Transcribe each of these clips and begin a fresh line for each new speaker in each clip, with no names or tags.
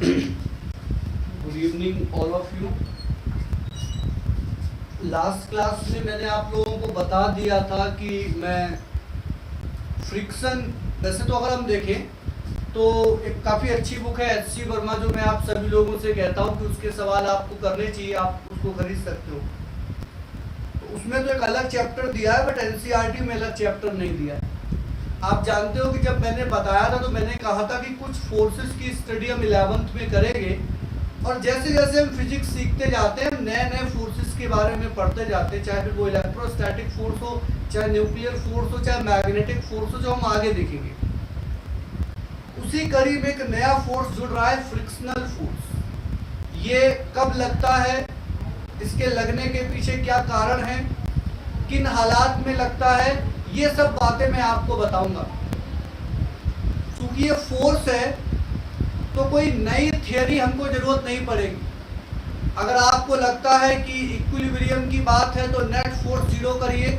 Good evening all of you. Last class में मैंने आप लोगों को बता दिया था कि मैं फ्रिक्शन, वैसे तो अगर हम देखें तो एक काफ़ी अच्छी बुक है एच सी वर्मा, जो मैं आप सभी लोगों से कहता हूँ कि उसके सवाल आपको करने चाहिए, आप उसको खरीद सकते हो। तो उसमें तो एक अलग चैप्टर दिया है, बट एनसीईआरटी में अलग चैप्टर नहीं दिया है। आप जानते हो कि जब मैंने बताया था तो मैंने कहा था कि कुछ फोर्सेस की स्टडी हम 11th में करेंगे, और जैसे जैसे हम फिजिक्स सीखते जाते हैं नए नए फोर्सेस के बारे में पढ़ते जाते हैं, चाहे फिर वो इलेक्ट्रोस्टैटिक फोर्स हो, चाहे न्यूक्लियर फोर्स हो, चाहे मैग्नेटिक फोर्स हो, जो हम आगे देखेंगे। उसी कड़ी में एक नया फोर्स जुड़ रहा है, फ्रिक्शनल फोर्स। ये कब लगता है, इसके लगने के पीछे क्या कारण है, किन हालात में लगता है, ये सब बातें मैं आपको बताऊंगा। क्योंकि ये फोर्स है तो कोई नई थियरी हमको जरूरत नहीं पड़ेगी। अगर आपको लगता है कि इक्विलिब्रियम की बात है तो नेट फोर्स जीरो करिए।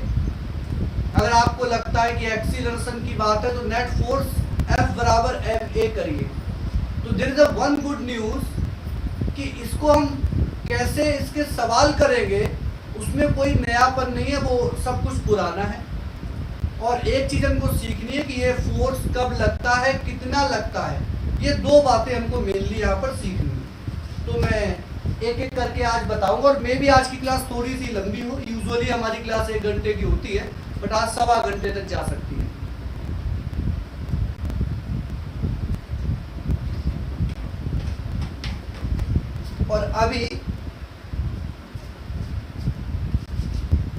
अगर आपको लगता है कि एक्सीलरेशन की बात है तो नेट फोर्स F बराबर ma करिए। तो there is a one good news कि इसको हम कैसे इसके सवाल करेंगे उसमें कोई नयापन नहीं है, वो सब कुछ पुराना है। और एक चीज हमको सीखनी है कि ये फोर्स कब लगता है, कितना लगता है, ये दो बातें हमको मेनली यहाँ पर सीखनी है। तो मैं एक एक करके आज बताऊंगा, और मे भी आज की क्लास थोड़ी सी लंबी हो। यूजुअली हमारी क्लास 1 घंटे की होती है, बट आज 1.25 घंटे तक जा सकती है। और अभी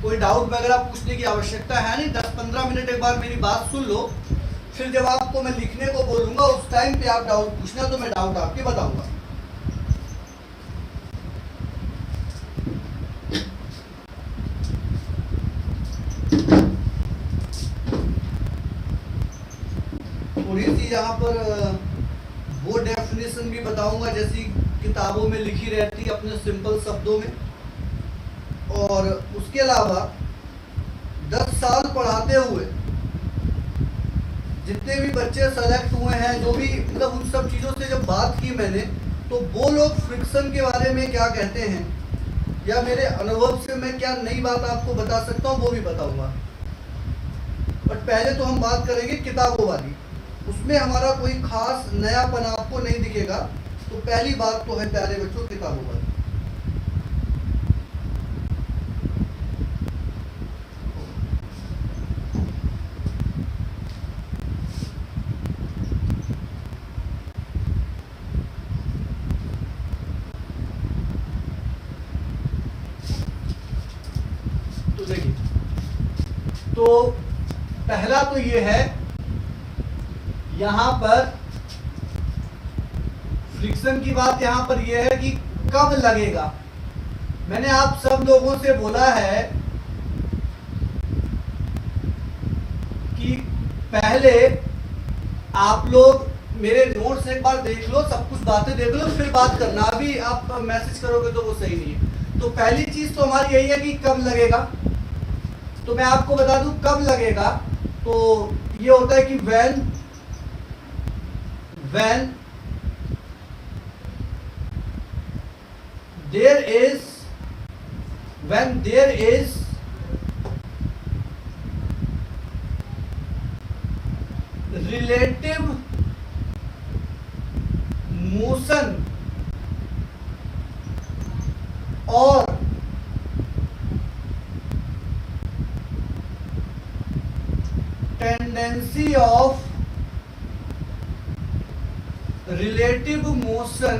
कोई डाउट वगैरह पूछने की आवश्यकता है नहीं। 10-15 मिनट एक बार मेरी बात सुन लो, फिर जब आपको मैं लिखने को बोलूंगा उस टाइम पे आप डाउट पूछना, तो मैं डाउट आपके बताऊंगा। थोड़ी सी यहाँ पर वो डेफिनेशन भी बताऊंगा जैसी किताबों में लिखी रहती है अपने सिंपल शब्दों में। और उसके अलावा 10 साल पढ़ाते हुए जितने भी बच्चे सेलेक्ट हुए हैं, जो भी मतलब उन सब चीज़ों से जब बात की मैंने, तो वो लोग फ्रिक्शन के बारे में क्या कहते हैं, या मेरे अनुभव से मैं क्या नई बात आपको बता सकता हूँ वो भी बताऊंगा। बट पहले तो हम बात करेंगे किताबों वाली, उसमें हमारा कोई खास नयापन आपको नहीं दिखेगा। तो पहली बात तो है प्यारे बच्चों किताबों वाली। तो पहला तो ये है, यहां पर फ्रिक्शन की बात यहां पर ये है कि कब लगेगा। मैंने आप सब लोगों से बोला है कि पहले आप लोग मेरे नोट्स एक बार देख लो, सब कुछ बातें देख लो, फिर बात करना। अभी आप मैसेज करोगे तो वो सही नहीं है। तो पहली चीज तो हमारी यही है कि कब लगेगा। तो मैं आपको बता दूं कब लगेगा, तो ये होता है कि when there is relative motion or tendency of relative motion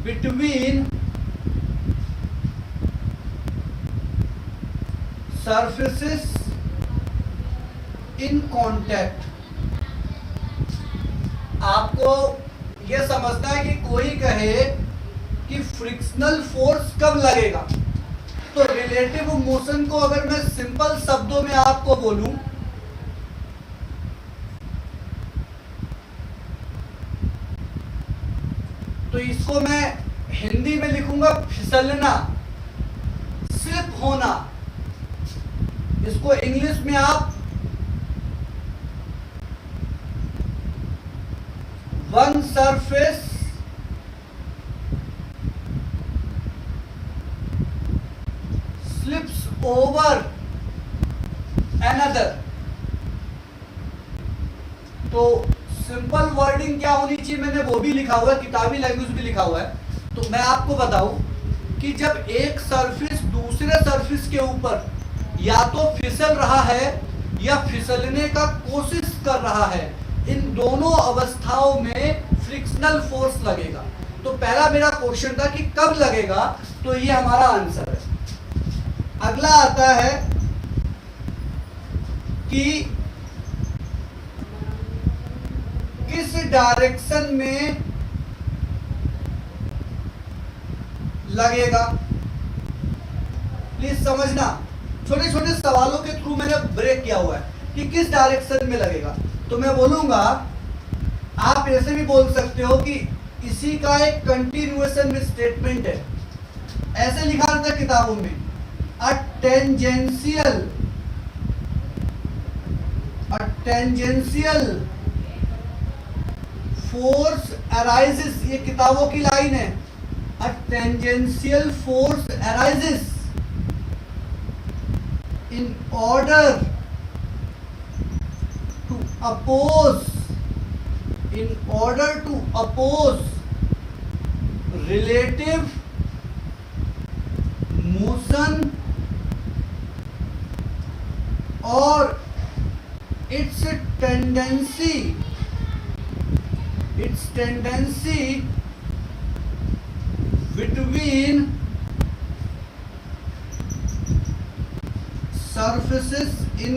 between surfaces in contact। आपको यह समझना है कि कोई कहे कि फ्रिक्शनल फोर्स कब लगेगा, तो रिलेटिव मोशन को अगर मैं सिंपल शब्दों में आपको बोलूं तो इसको मैं हिंदी में लिखूंगा फिसलना, स्लिप होना। इसको इंग्लिश में आप one surface slips over another, तो सिंपल वर्डिंग क्या होनी चाहिए, मैंने वो भी लिखा हुआ है, किताबी लैंग्वेज भी लिखा हुआ है। तो मैं आपको बताऊं कि जब एक सरफेस दूसरे सरफेस के ऊपर या तो फिसल रहा है या फिसलने का कोशिश कर रहा है, इन दोनों अवस्थाओं में फ्रिक्शनल फोर्स लगेगा। तो पहला मेरा क्वेश्चन था कि कब लगेगा, तो ये हमारा आंसर है। अगला आता है कि किस डायरेक्शन में लगेगा। प्लीज समझना, छोटे छोटे सवालों के थ्रू मैंने ब्रेक किया हुआ है कि किस डायरेक्शन में लगेगा। तो मैं बोलूंगा, आप ऐसे भी बोल सकते हो कि इसी का एक कंटिन्यूएशन में स्टेटमेंट है, ऐसे लिखा रहता है किताबों में, a tangential force arises, ये किताबों की लाइन है, a tangential force arises in order to oppose relative motion or its tendency between surfaces in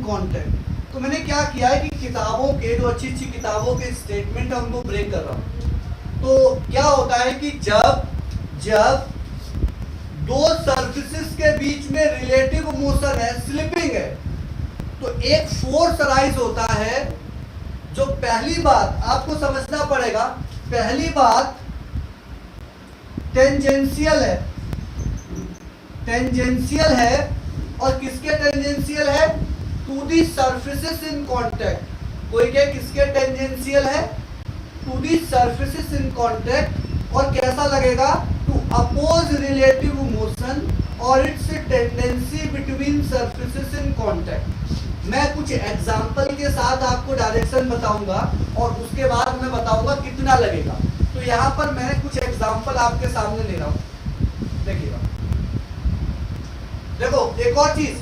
contact, तो मैंने क्या किया है कि किताबों के, जो अच्छी अच्छी किताबों के स्टेटमेंट है उनको ब्रेक कर रहा हूं। तो क्या होता है कि जब दो सरफेसेस के बीच में रिलेटिव मोशन है, स्लिपिंग है, तो एक फोर्स राइज होता है। जो पहली बात आपको समझना पड़ेगा, पहली बात टेंजेंशियल है, और किसके टेंजेंशियल है, to the surfaces in contact. कोई क्या किसके टेंजेंशियल है, to the surfaces in contact, और कैसा लगेगा, टू अपोज रिलेटिव मोशन और its tendency between surfaces in contact. मैं कुछ एग्जाम्पल के साथ आपको डायरेक्शन बताऊंगा और उसके बाद मैं बताऊंगा कितना लगेगा। तो यहाँ पर मैं कुछ एग्जाम्पल आपके सामने ले रहा हूँ, देखिएगा। देखो एक और चीज,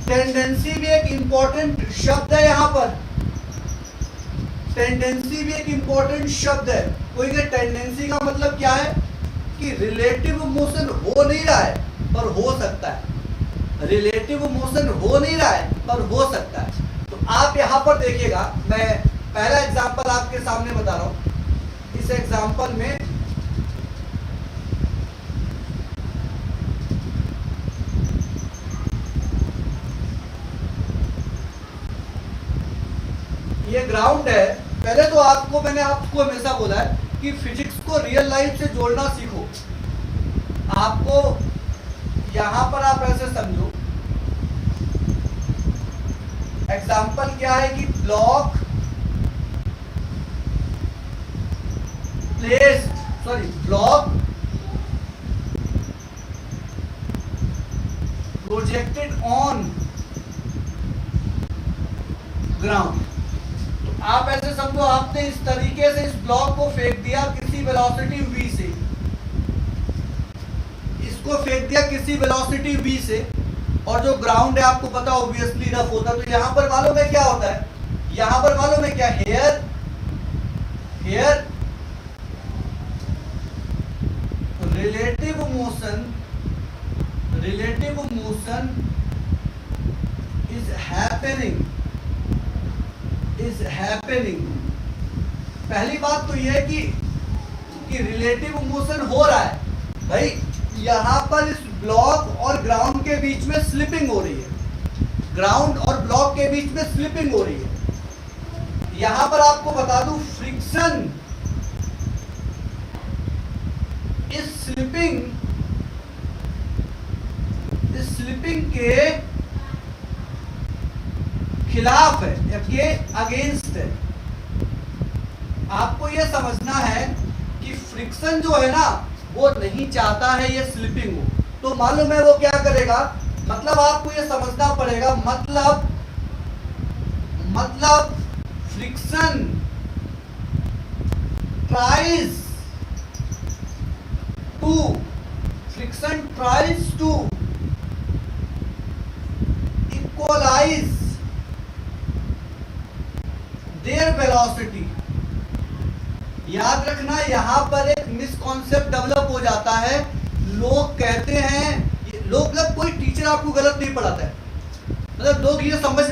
टेंडेंसी भी एक इंपॉर्टेंट शब्द है। यहाँ पर टेंडेंसी भी एक इंपॉर्टेंट शब्द है। कोई के टेंडेंसी का मतलब क्या है कि रिलेटिव मोशन हो नहीं रहा है पर हो सकता है, रिलेटिव मोशन हो नहीं रहा है पर हो सकता है। तो आप यहाँ पर देखिएगा, मैं पहला एग्जांपल आपके सामने बता रहा हूं। इस एग्जांपल में ये ग्राउंड है। पहले तो मैंने आपको हमेशा बोला है कि फिजिक्स को रियल लाइफ से जोड़ना सीखो। आपको यहां पर आप ऐसे समझो, एग्जाम्पल क्या है कि ब्लॉक प्रोजेक्टेड ऑन ग्राउंड। तो आप ऐसे समझो, आपने इस तरीके से इस ब्लॉक को फेंक दिया किसी वेलोसिटी v से, इसको फेंक दिया किसी वेलोसिटी v से, और जो ग्राउंड है आपको पता ऑब्वियसली रफ होता है। तो यहाँ पर मालूम है क्या होता है, यहाँ पर मालूम है क्या, here relative motion is happening. पहली बात तो यह है कि रिलेटिव मोशन हो रहा है भाई। यहाँ पर इस ब्लॉक और ग्राउंड के बीच में स्लिपिंग हो रही है, ग्राउंड और ब्लॉक के बीच में स्लिपिंग हो रही है। यहाँ पर आपको बता दूं, फ्रिक्शन इस स्लिपिंग के खिलाफ है, के अगेंस्ट है। आपको ये समझना है कि फ्रिक्शन जो है ना वो नहीं चाहता है ये स्लिपिंग हो, तो मालूम है वो क्या करेगा, मतलब आपको ये समझना पड़ेगा, मतलब friction tries to equalize their velocity. याद रखना यहां पर एक मिसकॉन्सेप्ट डेवलप हो जाता है। लोग कहते हैं, लोग मतलब कोई टीचर आपको गलत नहीं पढ़ाता है, मतलब लोग ये समझ,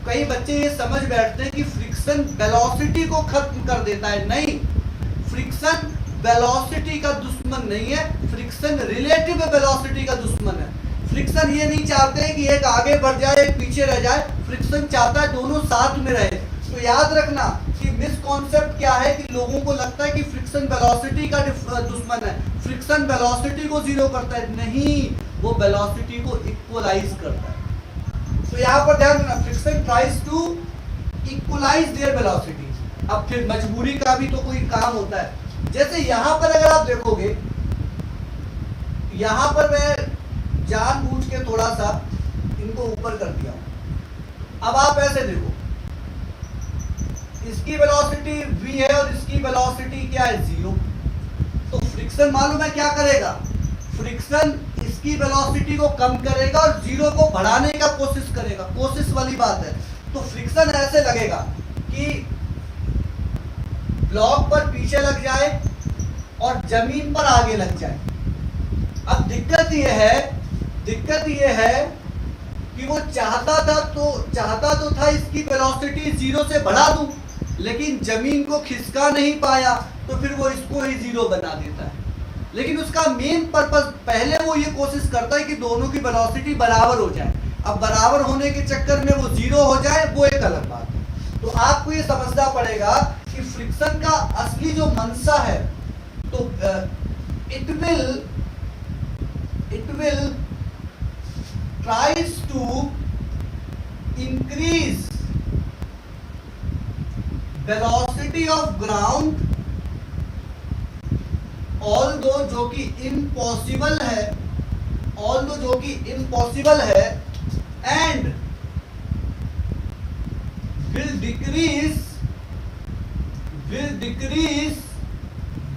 कई बच्चे ये समझ बैठते हैं कि फ्रिक्शन वेलोसिटी को खत्म कर देता है। नहीं, फ्रिक्शन वेलोसिटी का दुश्मन नहीं है, फ्रिक्शन रिलेटिव वेलोसिटी का दुश्मन है। फ्रिक्शन ये नहीं चाहते हैं कि एक आगे बढ़ जाए एक पीछे रह जाए, फ्रिक्शन चाहता है दोनों साथ में रहे। तो याद रखना कि मिसकॉन्सेप्ट क्या है कि लोगों को लगता है कि फ्रिक्शन वेलोसिटी का दुश्मन है, फ्रिक्शन वेलोसिटी को जीरो करता है। नहीं, वो वेलोसिटी को इक्वलाइज करता है। तो यहाँ पर ध्यान रखना, friction tries to equalize their velocity. अब फिर मजबूरी का भी तो कोई काम होता है। जैसे यहाँ पर अगर आप देखोगे, यहाँ पर मैं जानबूझ के थोड़ा सा इनको ऊपर कर दिया हूं। अब आप ऐसे देखो, इसकी वेलोसिटी v है और इसकी वेलोसिटी क्या है, 0। तो फ्रिक्शन मालूम है क्या करेगा, फ्रिक्शन इसकी वेलोसिटी को कम करेगा और 0 को बढ़ाने का कोशिश करेगा। कोशिश वाली बात है। तो फ्रिक्शन ऐसे लगेगा कि ब्लॉक पर पीछे लग जाए और जमीन पर आगे लग जाए। अब दिक्कत यह है कि वो चाहता तो था इसकी वेलोसिटी 0 से बढ़ा दूं, लेकिन जमीन को खिसका नहीं पाया, तो फिर वो इसको ही 0 बना देता है। लेकिन उसका मेन पर्पस, पहले वो ये कोशिश करता है कि दोनों की वेलोसिटी बराबर हो जाए। अब बराबर होने के चक्कर में वो 0 हो जाए, वो एक अलग बात है। तो आपको ये समझना पड़ेगा कि फ्रिक्शन का असली जो मंशा है, तो it will tries to increase velocity of ground, although जो कि impossible है, and will decrease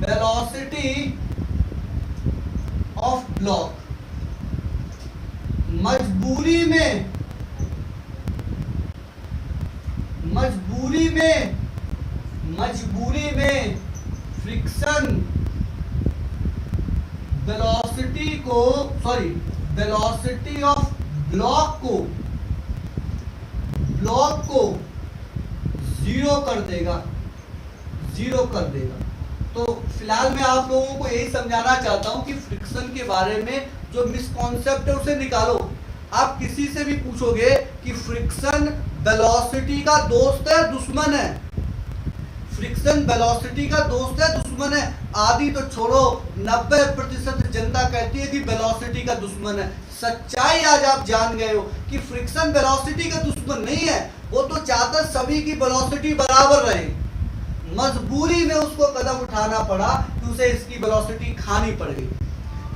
velocity of block। मजबूरी में फ्रिक्शन वेलोसिटी ऑफ ब्लॉक को जीरो कर देगा। तो फिलहाल मैं आप लोगों को यही समझाना चाहता हूं कि फ्रिक्शन के बारे में जो मिसकॉन्सेप्ट है उसे निकालो। आप किसी से भी पूछोगे कि फ्रिक्शन वेलोसिटी का दोस्त है दुश्मन है, फ्रिक्शन वेलोसिटी का दोस्त है दुश्मन है, आधी तो छोड़ो 90% जनता कहती है कि वेलोसिटी का दुश्मन है। सच्चाई आज आप जान गए हो कि फ्रिक्शन वेलोसिटी का दुश्मन नहीं है, वो तो चाहता है सभी की वेलोसिटी बराबर रहे। मजबूरी में उसको कदम उठाना पड़ा कि उसे इसकी वेलोसिटी खानी पड़ गई,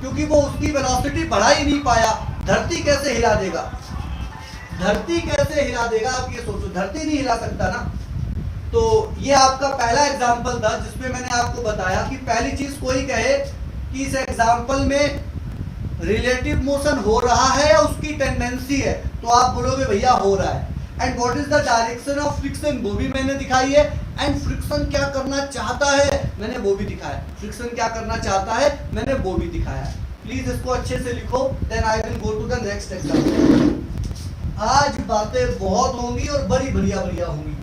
क्योंकि वो उसकी वेलोसिटी बढ़ा ही नहीं पाया। धरती कैसे हिला देगा, आप ये सोचो, धरती नहीं हिला सकता ना। तो ये आपका पहला एग्जाम्पल था जिसमें मैंने आपको बताया कि पहली चीज कोई कहे कि इस एग्जाम्पल में रिलेटिव मोशन हो रहा है या उसकी टेंडेंसी है, तो आप बोलोगे भैया हो रहा है। And what is the direction of friction, वो भी मैंने दिखाई है। एंड फ्रिक्शन क्या करना चाहता है, मैंने वो भी दिखाया। फ्रिक्शन क्या करना चाहता है, मैंने वो भी दिखाया। प्लीज इसको अच्छे से लिखो, then I will go to the next example. आज बातें बहुत होंगी और बड़ी बढ़िया होंगी।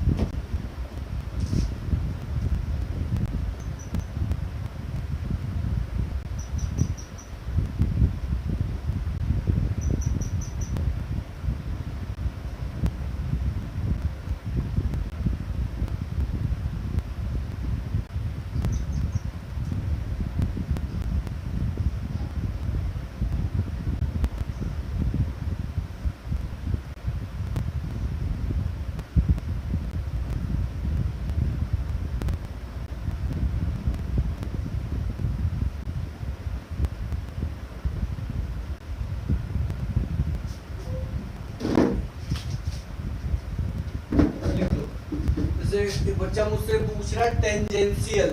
जैसे एक बच्चा मुझसे पूछ रहा है टेंजेंशियल,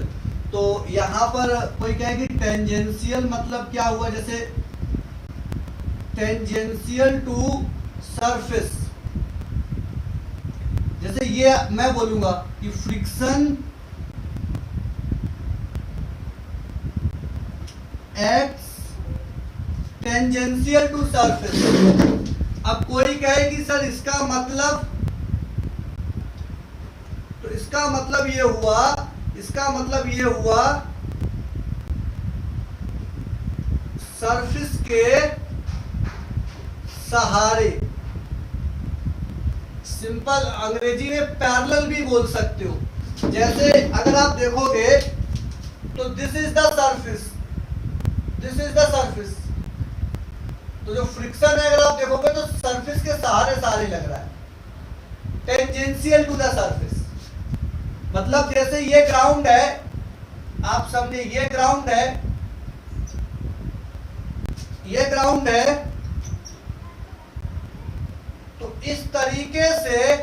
तो यहाँ पर कोई कहे कि टेंजेंशियल मतलब क्या हुआ, जैसे टेंजेंशियल टू सरफेस, जैसे ये मैं बोलूंगा कि friction acts tangential to surface. अब कोई कहे कि सर इसका मतलब, तो इसका मतलब ये हुआ सरफेस के सहारे, सिंपल अंग्रेजी में पैरेलल भी बोल सकते हो। जैसे अगर आप देखोगे तो दिस इज द सरफेस, तो जो फ्रिक्शन है अगर आप देखोगे तो सरफेस के सहारे लग रहा है, टेंजेंशियल टू द सरफेस। मतलब जैसे ये ग्राउंड है, आप समझे, ये ग्राउंड है, तो इस तरीके से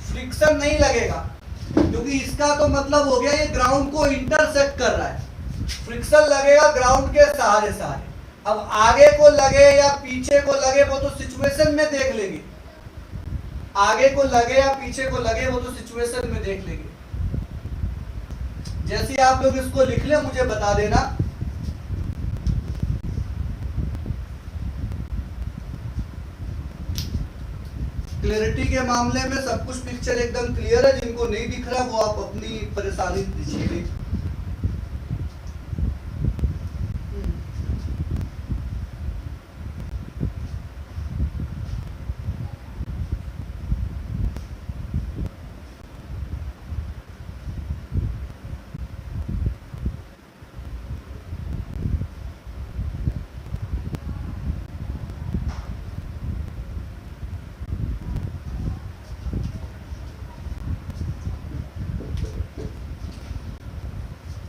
फ्रिक्शन नहीं लगेगा, क्योंकि इसका तो मतलब हो गया ये ग्राउंड को इंटरसेक्ट कर रहा है। फ्रिक्शन लगेगा ग्राउंड के सहारे। अब आगे को लगे या पीछे को लगे वो तो सिचुएशन में देख लेंगे, आगे को लगे या पीछे को लगे वो तो सिचुएशन में देख लेंगे। जैसे आप लोग इसको लिख ले, मुझे बता देना। क्लियरिटी के मामले में सब कुछ पिक्चर एकदम क्लियर है, जिनको नहीं दिख रहा वो आप अपनी परेशानी दीजिए।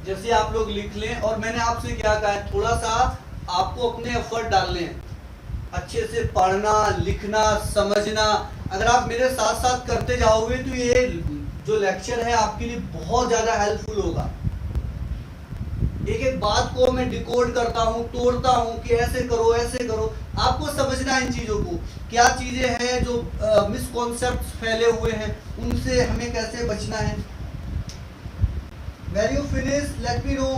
जैसे आप लोग लिख लें, और मैंने आपसे क्या कहा है, थोड़ा सा आपको अपने एफर्ट डालने हैं, अच्छे से पढ़ना, लिखना, समझना। अगर आप मेरे साथ साथ करते जाओगे तो ये जो लेक्चर है आपके लिए बहुत ज्यादा हेल्पफुल होगा। एक एक बात को मैं डिकोड करता हूँ, तोड़ता हूँ कि ऐसे करो ऐसे करो। आपको समझना इन चीजों को, क्या चीजें हैं जो मिसकॉन्सेप्ट्स फैले हुए हैं, उनसे हमें कैसे बचना है। When you finish, let me know,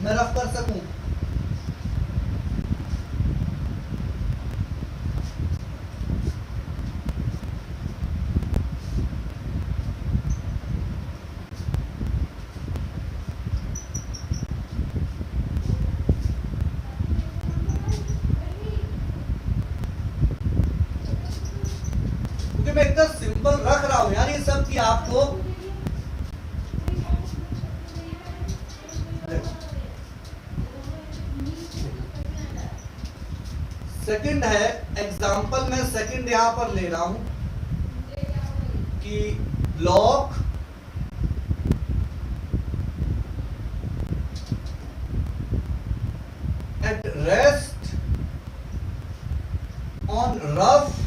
मैं रफ कर सकूं। क्योंकि मैं एकदम सिंपल रख रहा हूं यार ये सब कि आपको सेकंड है एग्जांपल, मैं सेकंड यहां पर ले रहा हूं कि block at rest on rough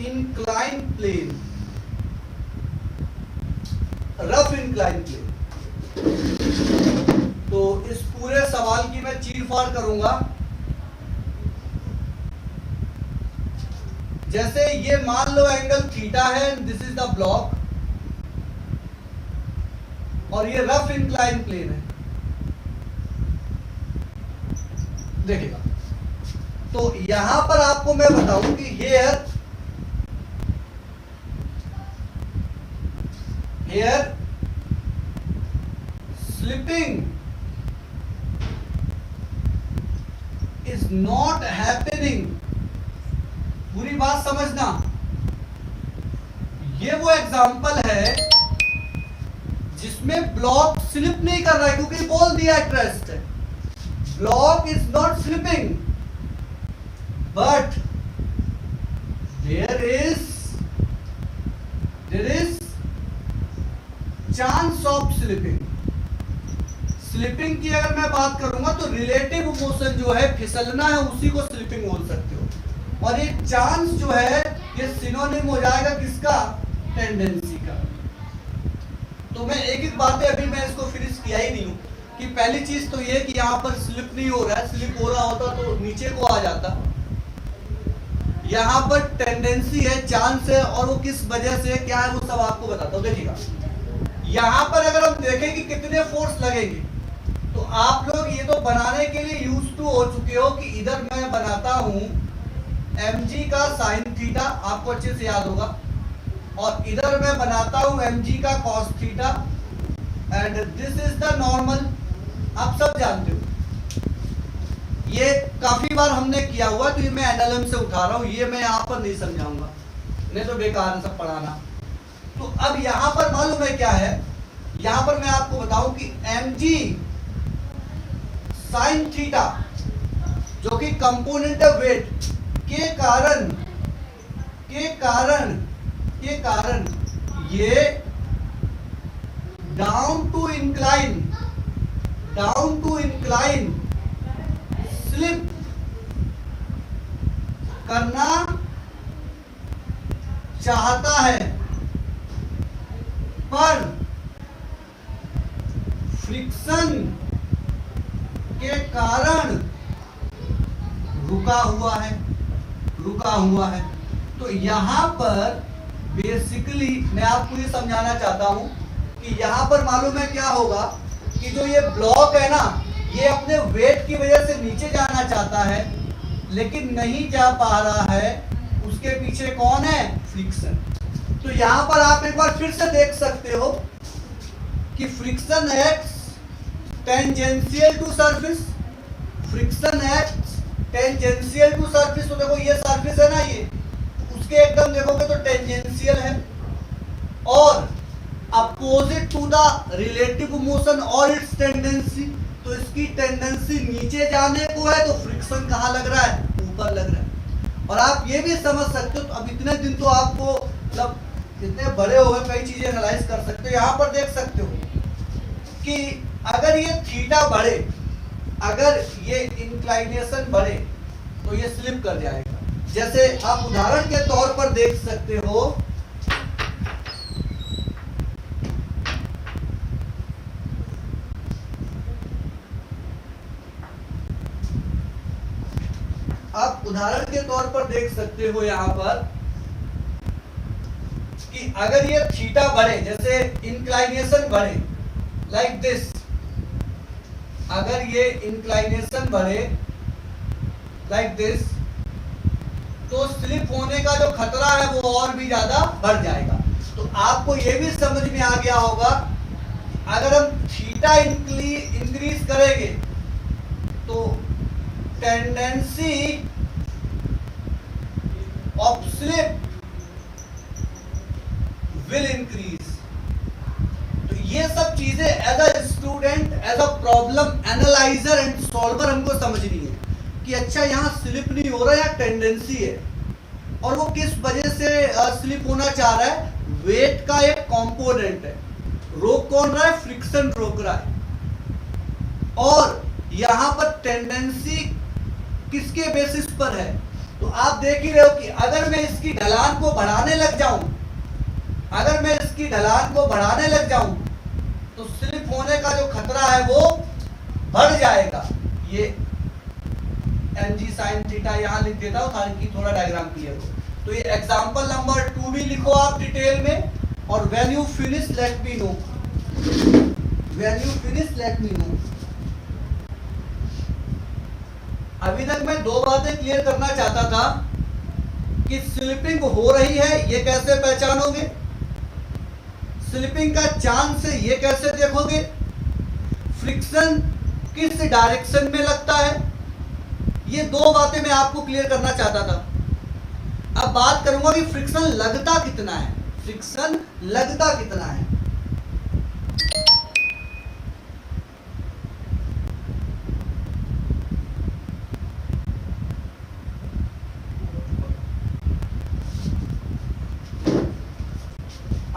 incline plane, rough incline plane. तो इस पूरे सवाल की मैं चीरफाड़ करूंगा। जैसे ये मान लो एंगल थीटा है, दिस इज द ब्लॉक, और ये रफ इंक्लाइन प्लेन है। देखिएगा, तो यहां पर आपको मैं बताऊं कि here slipping is not happening। पूरी बात समझना, ये वो एग्जांपल है जिसमें ब्लॉक स्लिप नहीं कर रहा है, क्योंकि बोल दिया एट रेस्ट है, block is not slipping, but there is chance of slipping. Slipping की अगर मैं बात करूंगा तो रिलेटिव मोशन जो है, फिसलना है, उसी को स्लिपिंग बोल सकते हो। और ये चांस जो है ये सिनोनिम हो जाएगा किसका, टेंडेंसी का। तो मैं एक एक बातें अभी मैं इसको फिनिश किया ही नहीं हूं कि पहली चीज तो ये कि यहाँ पर स्लिप नहीं हो रहा है, स्लिप हो रहा होता तो नीचे को आ जाता। यहाँ पर टेंडेंसी है, चांस है, और वो किस वजह से क्या है वो सब आपको बताता हूँ। देखिएगा यहाँ पर अगर हम देखें कि कितने फोर्स लगेंगे, तो आप लोग ये तो बनाने के लिए यूज टू हो चुके हो कि इधर मैं बनाता हूं mg का साइन थीटा, आपको अच्छे से याद होगा, और इधर मैं बनाता हूं mg का cos theta, and this is the normal. आप सब जानते हो, ये काफी बार हमने किया हुआ, तो ये मैं एनएलएम से उठा रहा हूं, ये मैं यहाँ पर नहीं समझाऊंगा, नहीं तो बेकार है सब पढ़ाना। तो अब यहाँ पर मालूम है क्या है, यहाँ पर मैं आपको बताऊं कि mg साइन थीटा जो कि कंपोनेंट है वेट के कारण ये डाउन टू इंक्लाइन स्लिप करना चाहता है, पर फ्रिक्शन के कारण रुका हुआ है। तो यहां पर बेसिकली मैं आपको ये समझाना चाहता हूं कि यहां पर मालूम है क्या होगा कि जो ये ब्लॉक है ना, ये अपने वेट की वजह से नीचे जाना चाहता है लेकिन नहीं जा पा रहा है, उसके पीछे कौन है, फ्रिक्शन। तो यहां पर आप एक बार फिर से देख सकते हो कि friction acts tangential to surface, friction acts tangential to surface. तो देखो ये सरफेस है ना, ये उसके एकदम देखोगे तो टेंजेंशियल है, और opposite to the relative motion और इट्स टेंडेंसी, तो इसकी टेंडेंसी नीचे जाने को है, तो फ्रिक्शन कहाँ लग रहा है, ऊपर लग रहा है। और आप ये भी समझ सकते हो, तो अब इतने दिन तो आपको मतलब इतने बड़े हो गए, कई चीजें एनालाइज कर सकते हो। यहाँ पर देख सकते हो कि अगर ये थीटा बढ़े, अगर ये इंक्लाइनेशन बढ़े तो ये स्लिप कर जाएगा। जैसे आप उदाहरण के तौर पर देख सकते हो, आप उदाहरण के तौर पर देख सकते हो यहां पर कि अगर ये थीटा बढ़े, जैसे इंक्लाइनेशन बढ़े लाइक दिस, अगर ये इंक्लाइनेशन बढ़े लाइक दिस, तो स्लिप होने का जो खतरा है वो और भी ज्यादा बढ़ जाएगा। तो आपको ये भी समझ में आ गया होगा, अगर हम थीटा इंक्रीज करेंगे तो tendency of slip will increase. तो ये सब चीजें as a student, as a problem analyser and solver हमको समझनी है कि अच्छा यहाँ स्लिप नहीं हो रहा है, यहाँ टेंडेंसी है, और वो किस वजह से स्लिप होना चाह रहा है, वेट का एक कंपोनेंट है, रोक कौन रहा है, फ्रिक्शन रोक रहा है, और यहाँ पर टेंडेंसी किसके बेसिस पर है। तो आप देख ही रहे हो कि अगर मैं इसकी ढलान को बढ़ाने लग जाऊं, अगर मैं इसकी ढलान को बढ़ाने लग जाऊं तो स्लिप होने का जो खतरा है वो बढ़ जाएगा। ये mg sin थीटा यहां लिख देता हूं ताकि थोड़ा डायग्राम क्लियर हो। तो ये एग्जांपल नंबर 2 भी लिखो आप डिटेल में, और when you finish let me know, when you finish let me know. अभी तक मैं दो बातें क्लियर करना चाहता था कि स्लिपिंग हो रही है ये कैसे पहचानोगे, स्लिपिंग का चांस है ये कैसे देखोगे, फ्रिक्शन किस डायरेक्शन में लगता है, ये दो बातें मैं आपको क्लियर करना चाहता था। अब बात करूंगा कि फ्रिक्शन लगता कितना है, फ्रिक्शन लगता कितना है।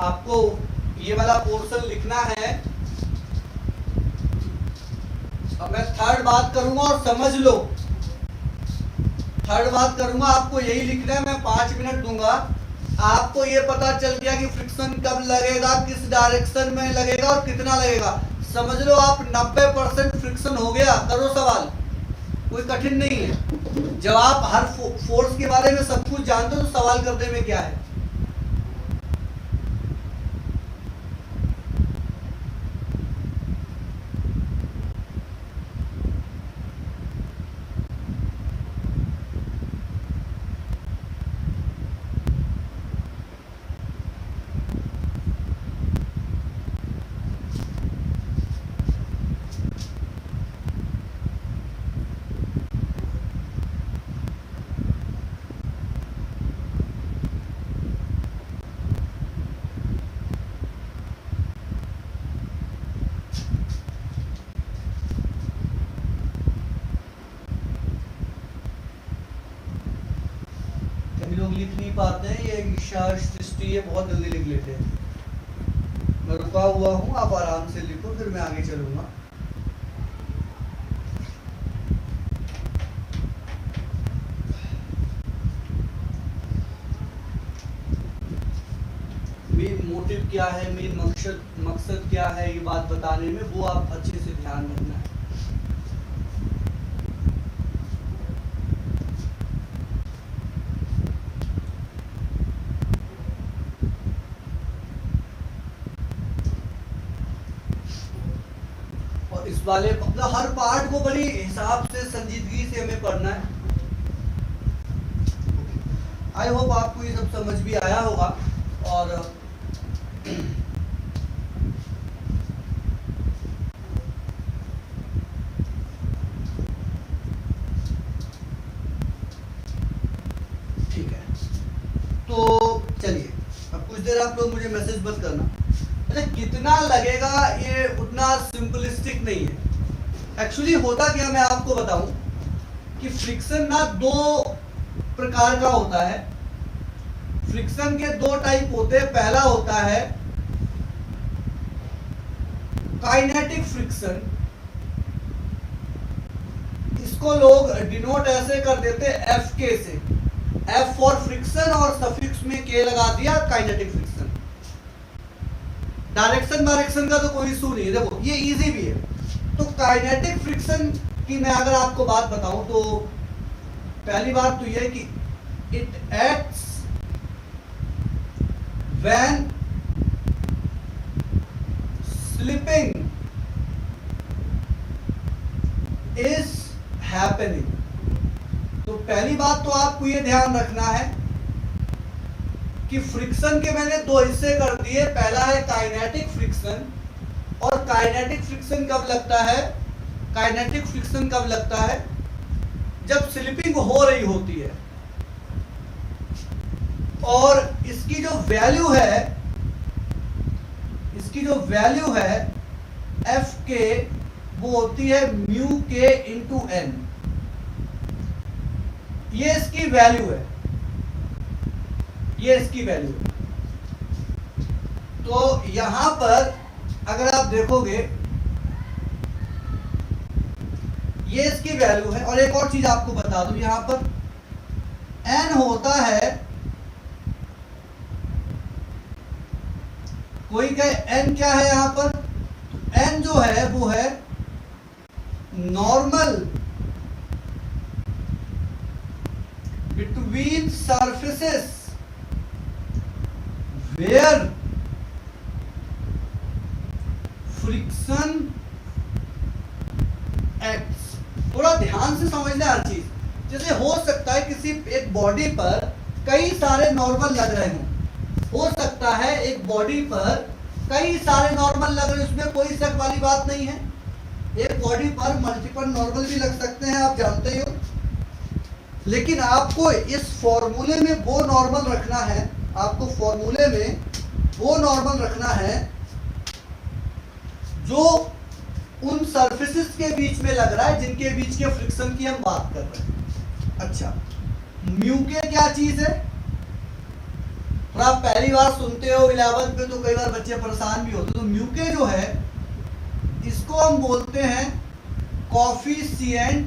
आपको ये वाला पोर्शन लिखना है। अब मैं थर्ड बात करूंगा और समझ लो, थर्ड बात करूंगा, आपको यही लिखना है, मैं 5 मिनट दूंगा। आपको ये पता चल गया कि फ्रिक्शन कब लगेगा, किस डायरेक्शन में लगेगा और कितना लगेगा। समझ लो आप 90% फ्रिक्शन हो गया। करो सवाल, कोई कठिन नहीं है। जब आप हर फोर्स के बारे में सब कुछ जानते हो तो सवाल करने में क्या है। लोग लिख नहीं पाते हैं, ये ईशा सृष्टि ये बहुत जल्दी लिख लेते हैं। मैं रुका हुआ हूँ, आप आराम से लिखो, फिर मैं आगे चलूंगा। मेन मोटिव क्या है, मेन मकसद क्या है, ये बात बताने में वो आप अच्छे से ध्यान रखना है। इस वाले मतलब हर पार्ट को बड़ी हिसाब से संजीदगी से हमें पढ़ना है। आई होप आपको ये सब समझ भी आया होगा। और ठीक है, तो चलिए अब कुछ देर आप लोग मुझे मैसेज मत करना। अच्छा, कितना लगेगा ये उतना सिंपलिस्टिक नहीं है। एक्चुअली होता क्या, मैं आपको बताऊं कि फ्रिक्शन ना दो प्रकार का होता है। फ्रिक्शन के दो टाइप होते हैं। पहला होता है काइनेटिक फ्रिक्शन, इसको लोग डिनोट ऐसे कर देते हैं एफ के से। एफ फॉर फ्रिक्शन और सफिक्स में के लगा दिया, काइनेटिक फ्रिक्शन। डायरेक्शन का तो कोई इशू नहीं है, देखो ये इजी भी है। तो काइनेटिक फ्रिक्शन की मैं अगर आपको बात बताऊं तो पहली बात तो ये कि it acts when slipping is happening. तो पहली बात तो आपको ये ध्यान रखना है कि फ्रिक्शन के मैंने दो हिस्से कर दिए। पहला है काइनेटिक फ्रिक्शन, और काइनेटिक फ्रिक्शन कब लगता है, काइनेटिक फ्रिक्शन कब लगता है, जब स्लिपिंग हो रही होती है। और इसकी जो वैल्यू है, इसकी जो वैल्यू है एफ के, वो होती है म्यू के इंटू एन। ये इसकी वैल्यू है, ये इसकी वैल्यू है। तो यहां पर अगर आप देखोगे ये इसकी वैल्यू है। और एक और चीज आपको बता दूं, यहां पर n होता है, कोई कहे n क्या है यहां पर, तो n जो है वो है normal between surfaces where friction acts. थोड़ा ध्यान से समझना हर चीज। जैसे हो सकता है किसी एक बॉडी पर कई सारे नॉर्मल लग रहे हों, हो सकता है एक बॉडी पर कई सारे नॉर्मल लग रहे हैं, उसमें कोई शक वाली बात नहीं है। एक बॉडी पर मल्टीपल नॉर्मल भी लग सकते हैं, आप जानते ही हो। लेकिन आपको इस फॉर्मूले में वो नॉर्मल रखना है, आपको फॉर्मूले में वो नॉर्मल रखना है जो उन सरफेसेस के बीच में लग रहा है जिनके बीच के फ्रिक्शन की हम बात कर रहे हैं। अच्छा, म्यू के क्या चीज है, और आप पहली बार सुनते हो 11th पे तो कई बार बच्चे परेशान भी होते। तो म्यू के जो है इसको हम बोलते हैं कोफिशिएंट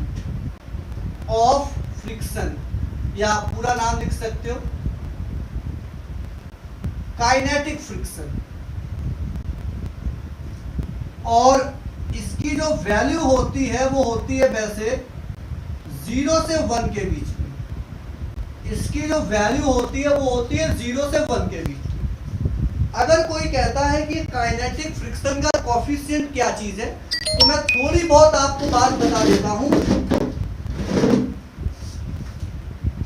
ऑफ फ्रिक्शन। या पूरा नाम लिख सकते हो, काइनेटिक फ्रिक्शन। और इसकी जो वैल्यू होती है वो होती है वैसे 0 से 1 के बीच में। इसकी जो वैल्यू होती है वो होती है 0 से 1 के बीच में। अगर कोई कहता है कि काइनेटिक फ्रिक्शन का कोफिशिएंट क्या चीज है, तो मैं थोड़ी बहुत आपको बात बता देता हूं।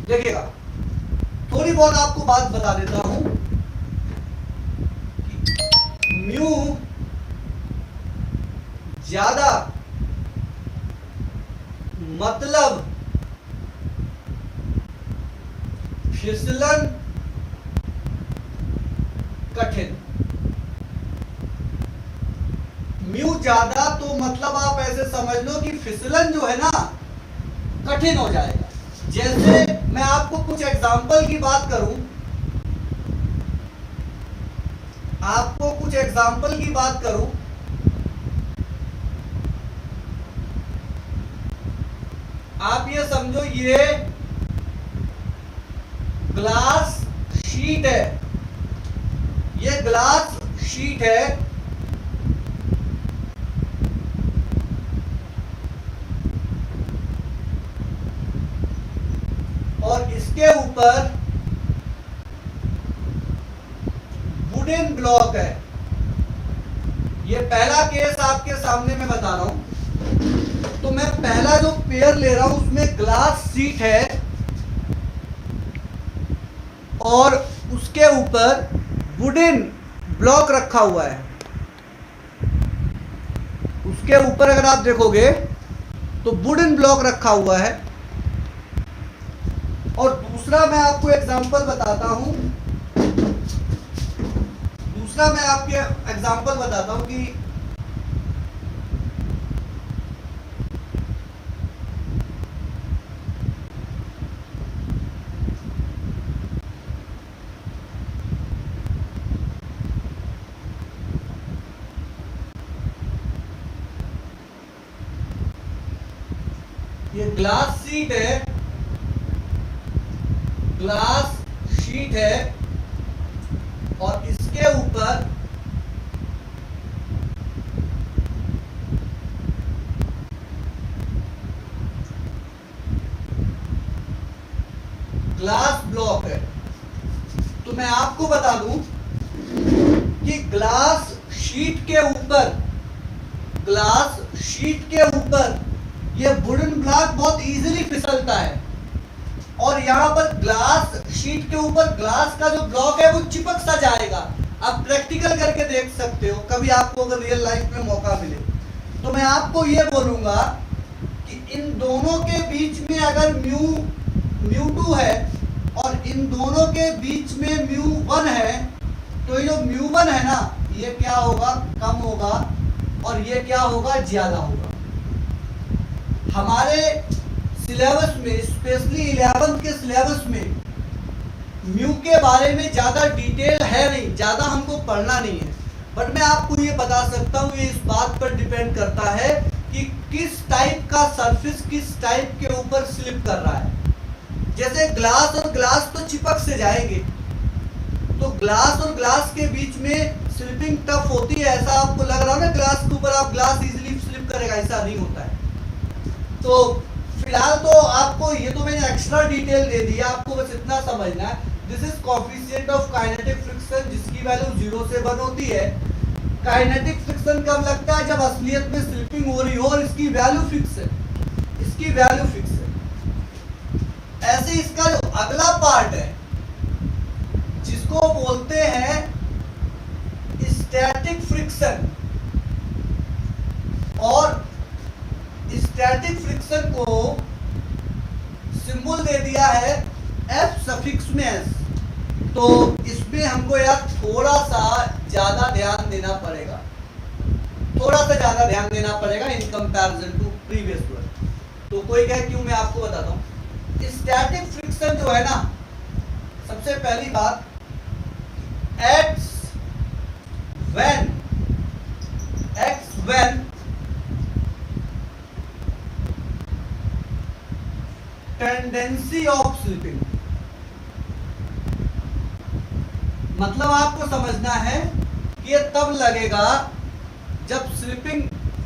देखिएगा, थोड़ी बहुत आपको बात बता देता हूं। म्यू ज्यादा मतलब फिसलन कठिन। म्यू ज्यादा तो मतलब आप ऐसे समझ लो कि फिसलन जो है ना कठिन हो जाएगा। जैसे मैं आपको कुछ एग्जांपल की बात करूं, आपको कुछ एग्जांपल की बात करूं, आप ये समझो ये ग्लास शीट है, ये ग्लास शीट है, और इसके ऊपर वुडन ब्लॉक है। ये पहला केस आपके सामने मैं बता रहा हूं। तो मैं पहला जो पेयर ले रहा हूं उसमें ग्लास शीट है और उसके ऊपर वुडन ब्लॉक रखा हुआ है। उसके ऊपर अगर आप देखोगे तो वुडन ब्लॉक रखा हुआ है। और दूसरा मैं आपको एग्जांपल बताता हूं, दूसरा मैं आपके एग्जांपल बताता हूं कि ये ग्लास शीट है, ग्लास शीट है और इसके ऊपर ग्लास ब्लॉक है। तो मैं आपको बता दूं कि ग्लास शीट के ऊपर, ग्लास शीट के ऊपर ये वुडन ब्लॉक बहुत इजीली फिसलता है। और यहां पर ग्लास शीट के ऊपर ग्लास का जो ब्लॉक है वो चिपक सा जाएगा। आप प्रैक्टिकल करके देख सकते हो, कभी आपको अगर रियल लाइफ में मौका मिले तो मैं आपको ये बोलूंगा कि इन दोनों के बीच में अगर म्यू2 है और इन दोनों के बीच में म्यू1 है, तो ये जो म्यू1 है ना ये क्या होगा, कम होगा, और ये क्या होगा, ज्यादा होगा। हमारे सिलेबस में, स्पेशली 11th के सिलेबस में म्यू के बारे में ज्यादा डिटेल है नहीं, ज्यादा हमको पढ़ना नहीं है। बट मैं आपको ये बता सकता हूँ, ये इस बात पर डिपेंड करता है कि किस टाइप का सरफेस किस टाइप के ऊपर स्लिप कर रहा है। जैसे ग्लास और ग्लास तो चिपक से जाएंगे, तो ग्लास और ग्लास के बीच में स्लिपिंग टफ होती है। ऐसा आपको लग रहा है ना ग्लास के ऊपर आप ग्लास इजीली स्लिप करेगा, ऐसा नहीं होता है। तो फिलहाल तो आपको ये तो मैंने एक्स्ट्रा डिटेल दे दिया, आपको बस इतना समझना है this is coefficient of kinetic friction, जिसकी वैल्यू 0 से 1 होती है। काइनेटिक फ्रिक्शन कब लगता है, जब असलियत में स्लिपिंग हो रही हो और इसकी वैल्यू फिक्स है, इसकी वैल्यू फिक्स है। ऐसे इसका जो अगला पार्ट है जिसको बोलते हैं स्टैटिक फ्रिक्शन, और स्टैटिक फ्रिक्शन को सिंबल दे दिया है F सफिक्स में S। तो इसमें हमको यार थोड़ा सा ज्यादा ध्यान देना पड़ेगा, थोड़ा सा ज्यादा ध्यान देना पड़ेगा in comparison to previous word. तो कोई कहे क्यों, मैं आपको बताता हूँ। स्टैटिक फ्रिक्शन जो है ना, सबसे पहली बात, acts when tendency of slipping, मतलब आपको समझना है कि ये तब लगेगा जब स्लिपिंग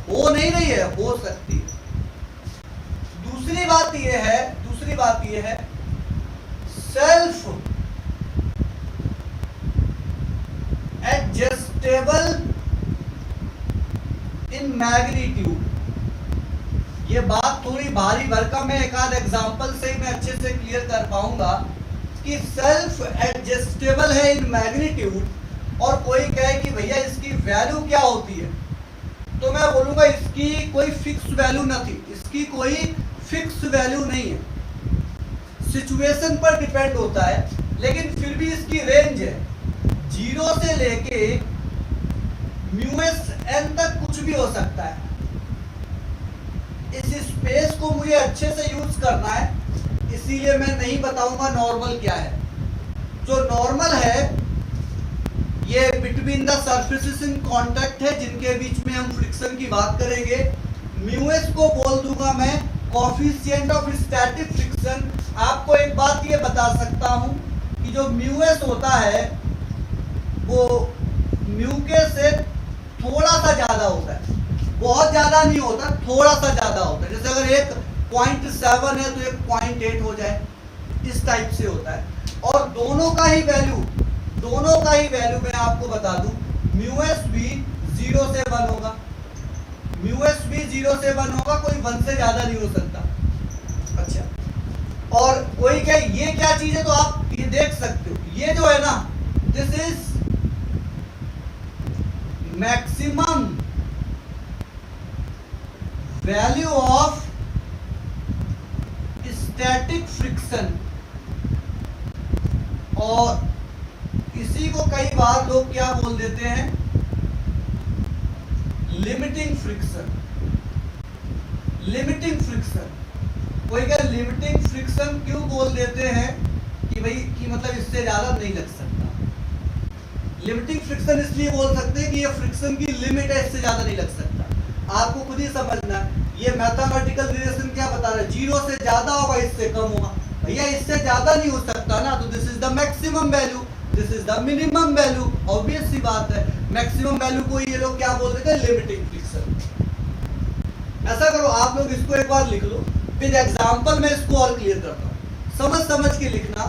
हो नहीं रही है, हो सकती है। दूसरी बात यह है सेल्फ एडजस्टेबल इन मैग्नीट्यूड। ये बात थोड़ी भारी भरकम है, एक आध एग्जांपल से ही मैं अच्छे से क्लियर कर पाऊंगा कि सेल्फ एडजस्टेबल है इन मैग्नीट्यूड। और कोई कहे कि भैया इसकी वैल्यू क्या होती है, तो मैं बोलूंगा इसकी कोई फिक्स वैल्यू इसकी कोई फिक्स वैल्यू नहीं है, सिचुएशन पर डिपेंड होता है। लेकिन फिर भी इसकी रेंज है 0 से लेके μsn तक कुछ भी हो सकता है। इस स्पेस को मुझे अच्छे से यूज करना है, इसीलिए मैं नहीं बताऊंगा नॉर्मल क्या है। जो नॉर्मल है ये between the surfaces in contact है, जिनके बीच में हम फ्रिक्शन की बात करेंगे। म्यूएस को बोल दूंगा मैं कोएफिशिएंट ऑफ स्टैटिक फ्रिक्शन। आपको एक बात ये बता सकता हूं कि जो म्यूएस होता है वो म्यू के से थोड़ा सा ज्यादा होता है, बहुत ज्यादा नहीं होता, थोड़ा सा ज्यादा होता है। जैसे अगर एक 0.7 है तो एक 0.8 हो जाए, इस टाइप से होता है। और दोनों का ही वैल्यू मैं आपको बता दूं, म्यूएस भी 0 से 1 होगा, म्यूएस भी 0 से 1 होगा, कोई 1 से ज्यादा नहीं हो सकता। अच्छा, और कोई कहे ये क्या चीज है, तो आप ये देख सकते हो, ये जो है ना, this is maximum value of static friction. और इसी को कई बार लोग क्या बोल देते हैं, लिमिटिंग फ्रिक्शन। कोई क्या लिमिटिंग फ्रिक्शन क्यों बोल देते हैं कि भाई कि मतलब इससे ज्यादा नहीं लग सकता। लिमिटिंग फ्रिक्शन इसलिए बोल सकते हैं कि ये फ्रिक्शन की लिमिट है, इससे ज्यादा नहीं लग सकता। आपको खुद ही समझना है, ये मैथमेटिकल रिलेशन क्या बता रहा है, 0 से ज्यादा होगा, इससे कम होगा। भैया इससे ज्यादा नहीं हो सकता ना, तो this is the maximum value, this is the minimum value. Obvious सी बात है, मैक्सिमम वैल्यू को ये लोग क्या बोल देते हैं, लिमिटिंग फ्रिक्शन। ऐसा करो, आप लोग इसको एक बार लिख लो, फिर एग्जांपल में इसको और क्लियर करता हूँ, समझ के लिखना।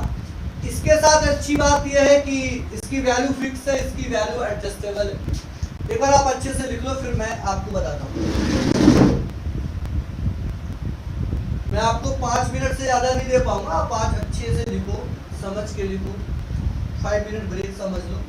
इसके साथ अच्छी बात यह है कि इसकी वैल्यू फिक्स है, इसकी वैल्यू एडजस्टेबल है। एक बार आप अच्छे से लिख लो, फिर मैं आपको बताता हूँ। मैं आपको 5 मिनट से ज्यादा नहीं दे पाऊंगा, 5 अच्छे से लिखो, समझ के लिखो, 5 मिनट ब्रेक समझ लो।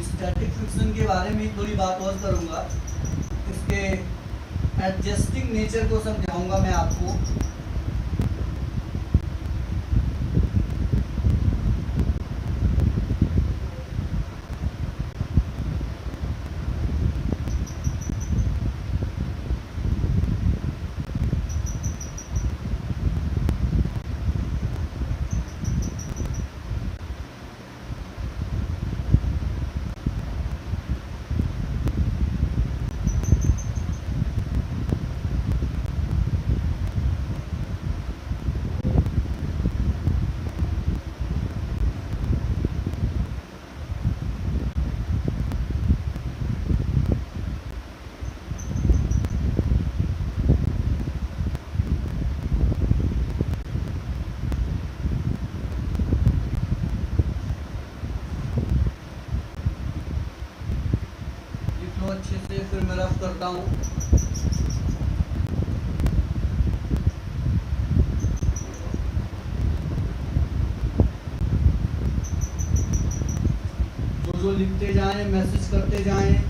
स्टैटिक फ्रिक्शन के बारे में थोड़ी बात और करूंगा, इसके एडजस्टिंग नेचर को समझाऊंगा मैं आपको। करता हूँ। जो लिखते जाएं, मैसेज करते जाएं।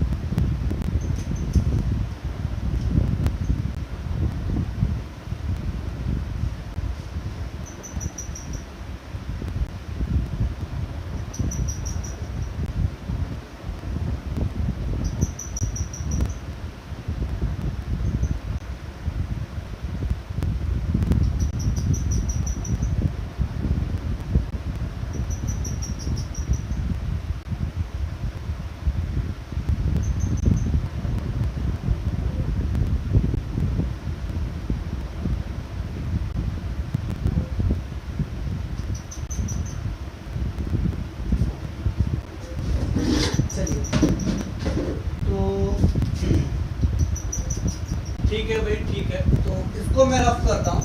ठीक है भाई, ठीक है। तो इसको मैं रफ करता हूँ।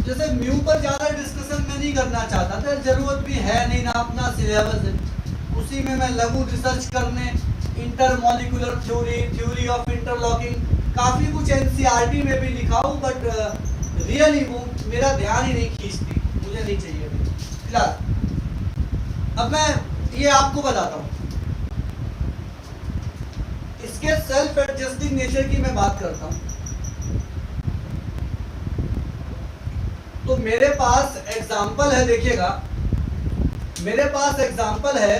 जैसे म्यू पर ज्यादा डिस्कशन मैं नहीं करना चाहता था, जरूरत भी है नहीं ना, अपना सिलेबस है उसी में मैं लगू रिसर्च करने। Intermolecular theory, theory of interlocking, काफी कुछ एनसीईआरटी में भी लिखा हूँ, बट रियली वो मेरा ध्यान ही नहीं खींचती, मुझे नहीं चाहिए फिलहाल। अब मैं ये आपको बताता हूँ, इसके सेल्फ एडजस्टिंग नेचर की मैं बात करता हूं। तो मेरे पास एग्जाम्पल है, देखिएगा मेरे पास एग्जाम्पल है,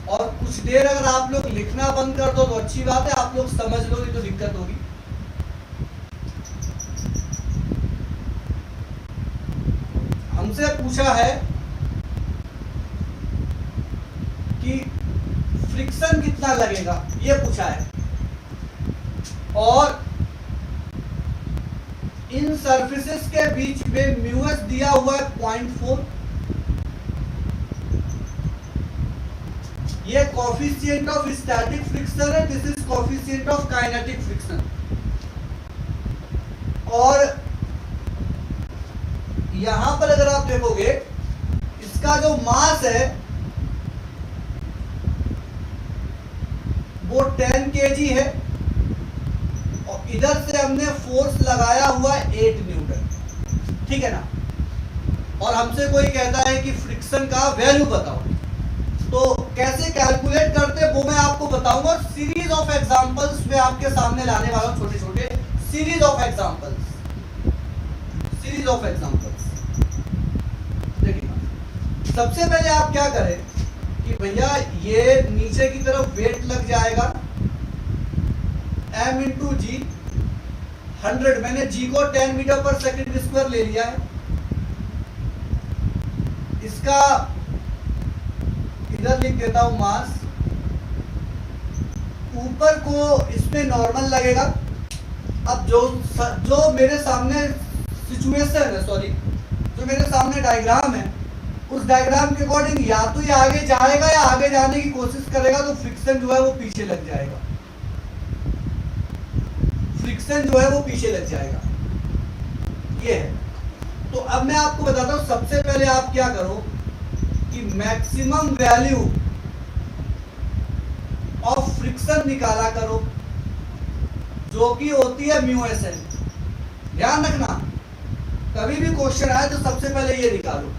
और कुछ देर अगर आप लोग लिखना बंद कर दो तो अच्छी बात है, आप लोग समझ लो, नहीं तो दिक्कत होगी। हमसे पूछा है कि फ्रिक्शन कितना लगेगा, ये पूछा है, और इन सरफेसेस के बीच में म्यूएस दिया हुआ है 0.4। ये कोफिशिएंट ऑफ स्टैटिक फ्रिक्शन है, this is coefficient of kinetic friction. और यहां पर अगर आप देखोगे, इसका जो मास है वो 10 kg है, और इधर से हमने फोर्स लगाया हुआ है 8 न्यूटन, ठीक है ना। और हमसे कोई कहता है कि फ्रिक्शन का वैल्यू बताओ, तो कैसे कैलकुलेट करते वो मैं आपको बताऊंगा। सीरीज ऑफ एग्जांपल्स में आपके सामने लाने वाला हूं, छोटे छोटे series of examples, series of examples. देखिए सबसे पहले आप क्या करें कि भैया ये नीचे की तरफ वेट लग जाएगा m इंटू जी 100, मैंने g को 10 मीटर पर सेकंड स्क्वायर ले लिया है। इसका इधर लिख देता हूं मास, ऊपर को इसमें नॉर्मल लगेगा। अब जो मेरे सामने सिचुएशन है, सॉरी जो मेरे सामने डायग्राम है, उस डायग्राम के अकॉर्डिंग या तो ये आगे जाएगा या आगे जाने की कोशिश करेगा, तो फ्रिक्शन जो है वो पीछे लग जाएगा, फ्रिक्शन जो है वो पीछे लग जाएगा, ये है। तो अब मैं आपको बताता हूं, सबसे पहले आप क्या करो कि मैक्सिमम वैल्यू ऑफ फ्रिक्शन निकाला करो, जो कि होती है म्यू एस एल। ध्यान रखना, कभी भी क्वेश्चन आए तो सबसे पहले ये निकालो।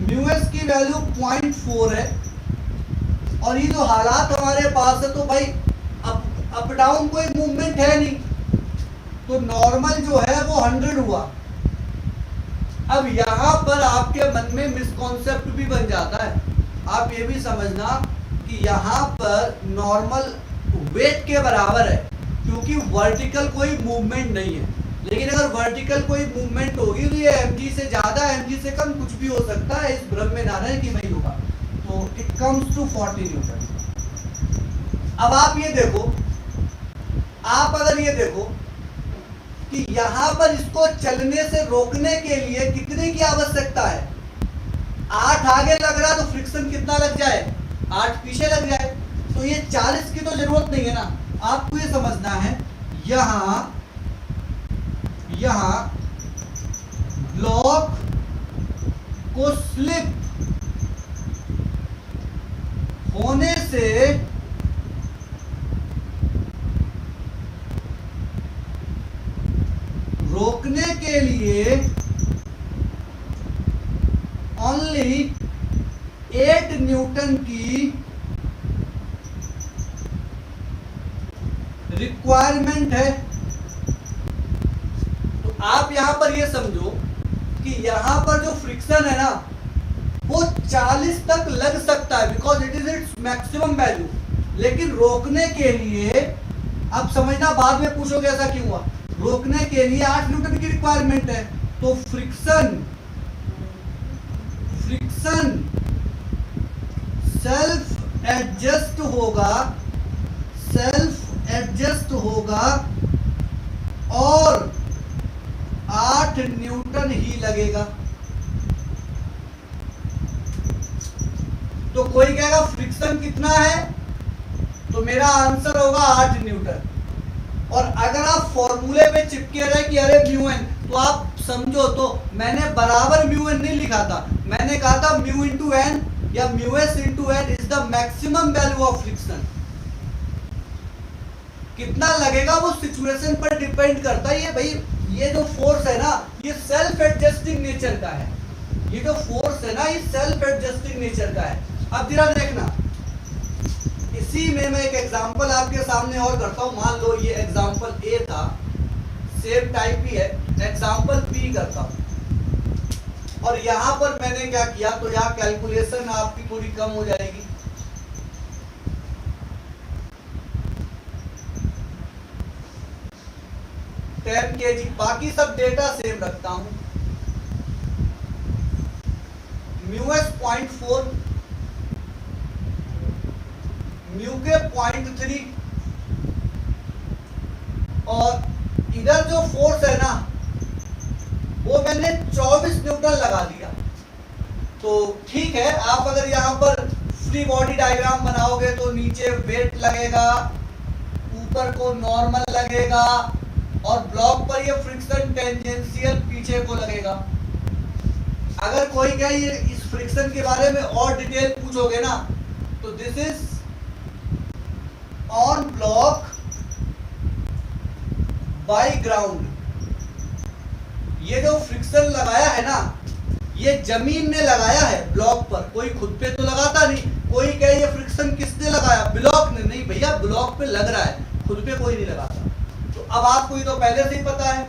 म्यू एस की वैल्यू 0.4 है, और ये जो हालात हमारे पास है, तो भाई अप डाउन कोई मूवमेंट है नहीं, तो नॉर्मल जो है वो 100 हुआ। अब यहां पर आपके मन में मिसकॉन्सेप्ट भी बन जाता है, आप ये भी समझना कि यहां पर नॉर्मल वेट के बराबर है, क्योंकि वर्टिकल कोई मूवमेंट नहीं है। लेकिन अगर वर्टिकल कोई मूवमेंट होगी तो ये mg से ज्यादा, mg से कम कुछ भी हो सकता है, इस भ्रम में ना रहे कि नहीं होगा। तो इट कम्स टू 40 न्यूटन। अब आप ये देखो, आप अगर ये देखो कि यहां पर इसको चलने से रोकने के लिए कितने की आवश्यकता है, 8 आगे लग रहा है तो फ्रिक्शन कितना लग जाए, 8 पीछे लग जाए। तो ये 40 की तो जरूरत नहीं है ना, आपको ये समझना है यहां ब्लॉक को स्लिप होने से रोकने के लिए ओनली 8 न्यूटन की रिक्वायरमेंट है। तो आप यहां पर ये समझो कि यहां पर जो फ्रिक्शन है ना वो 40 तक लग सकता है, because it is its maximum value. लेकिन रोकने के लिए, अब समझना, बाद में पूछोगे ऐसा क्यों हुआ, रोकने के लिए 8 न्यूटन की रिक्वायरमेंट है। तो फ्रिक्शन सेल्फ एडजस्ट होगा और 8 न्यूटन ही लगेगा। तो कोई कहेगा फ्रिक्शन कितना है, तो मेरा आंसर होगा 8 न्यूटन। और अगर आप फॉर्मूले पे चिपके रहे कि अरे म्यू एन, तो आप समझो, तो मैंने बराबर म्यू एन नहीं लिखा था, मैंने कहा था म्यू इंटू एन या mu s into N is the maximum value of friction. कितना लगेगा वो सिचुएशन पर डिपेंड करता है। ये भाई, ये जो फोर्स है ना, ये सेल्फ एडजस्टिंग नेचर का है। ये जो फोर्स है ना, ये सेल्फ एडजस्टिंग नेचर का है। अब जरा देखना, इसी में मैं एक एग्जांपल आपके सामने और करता हूं। मान लो ये एग्जांपल ए था, सेम टाइप ही है, एग्जांपल बी करता हूं। और यहां पर मैंने क्या किया, तो यहां कैलकुलेशन आपकी थोड़ी कम हो जाएगी। kg, बाकी सब डेटा सेम रखता हूं। म्यू एस 0.4, म्यू के 0.3, और इधर जो फोर्स है ना वो मैंने 24 न्यूटन लगा दिया। तो ठीक है, आप अगर यहाँ पर फ्री बॉडी डायग्राम बनाओगे तो नीचे वेट लगेगा, ऊपर को नॉर्मल लगेगा, और ब्लॉक पर ये फ्रिक्शन टेंजेंशियल पीछे को लगेगा। अगर कोई कहे ये इस फ्रिक्शन के बारे में और डिटेल पूछोगे ना, तो this is on block bye ground. ये जो फ्रिक्शन लगाया है ना, ये जमीन ने लगाया है ब्लॉक पर, कोई खुद पे तो लगाता नहीं। कोई कहे ये फ्रिक्शन किसने लगाया, ब्लॉक ने। नहीं भैया, ब्लॉक पे लग रहा है, खुद पे कोई नहीं लगाता। तो अब आपको ये तो पहले से ही पता है,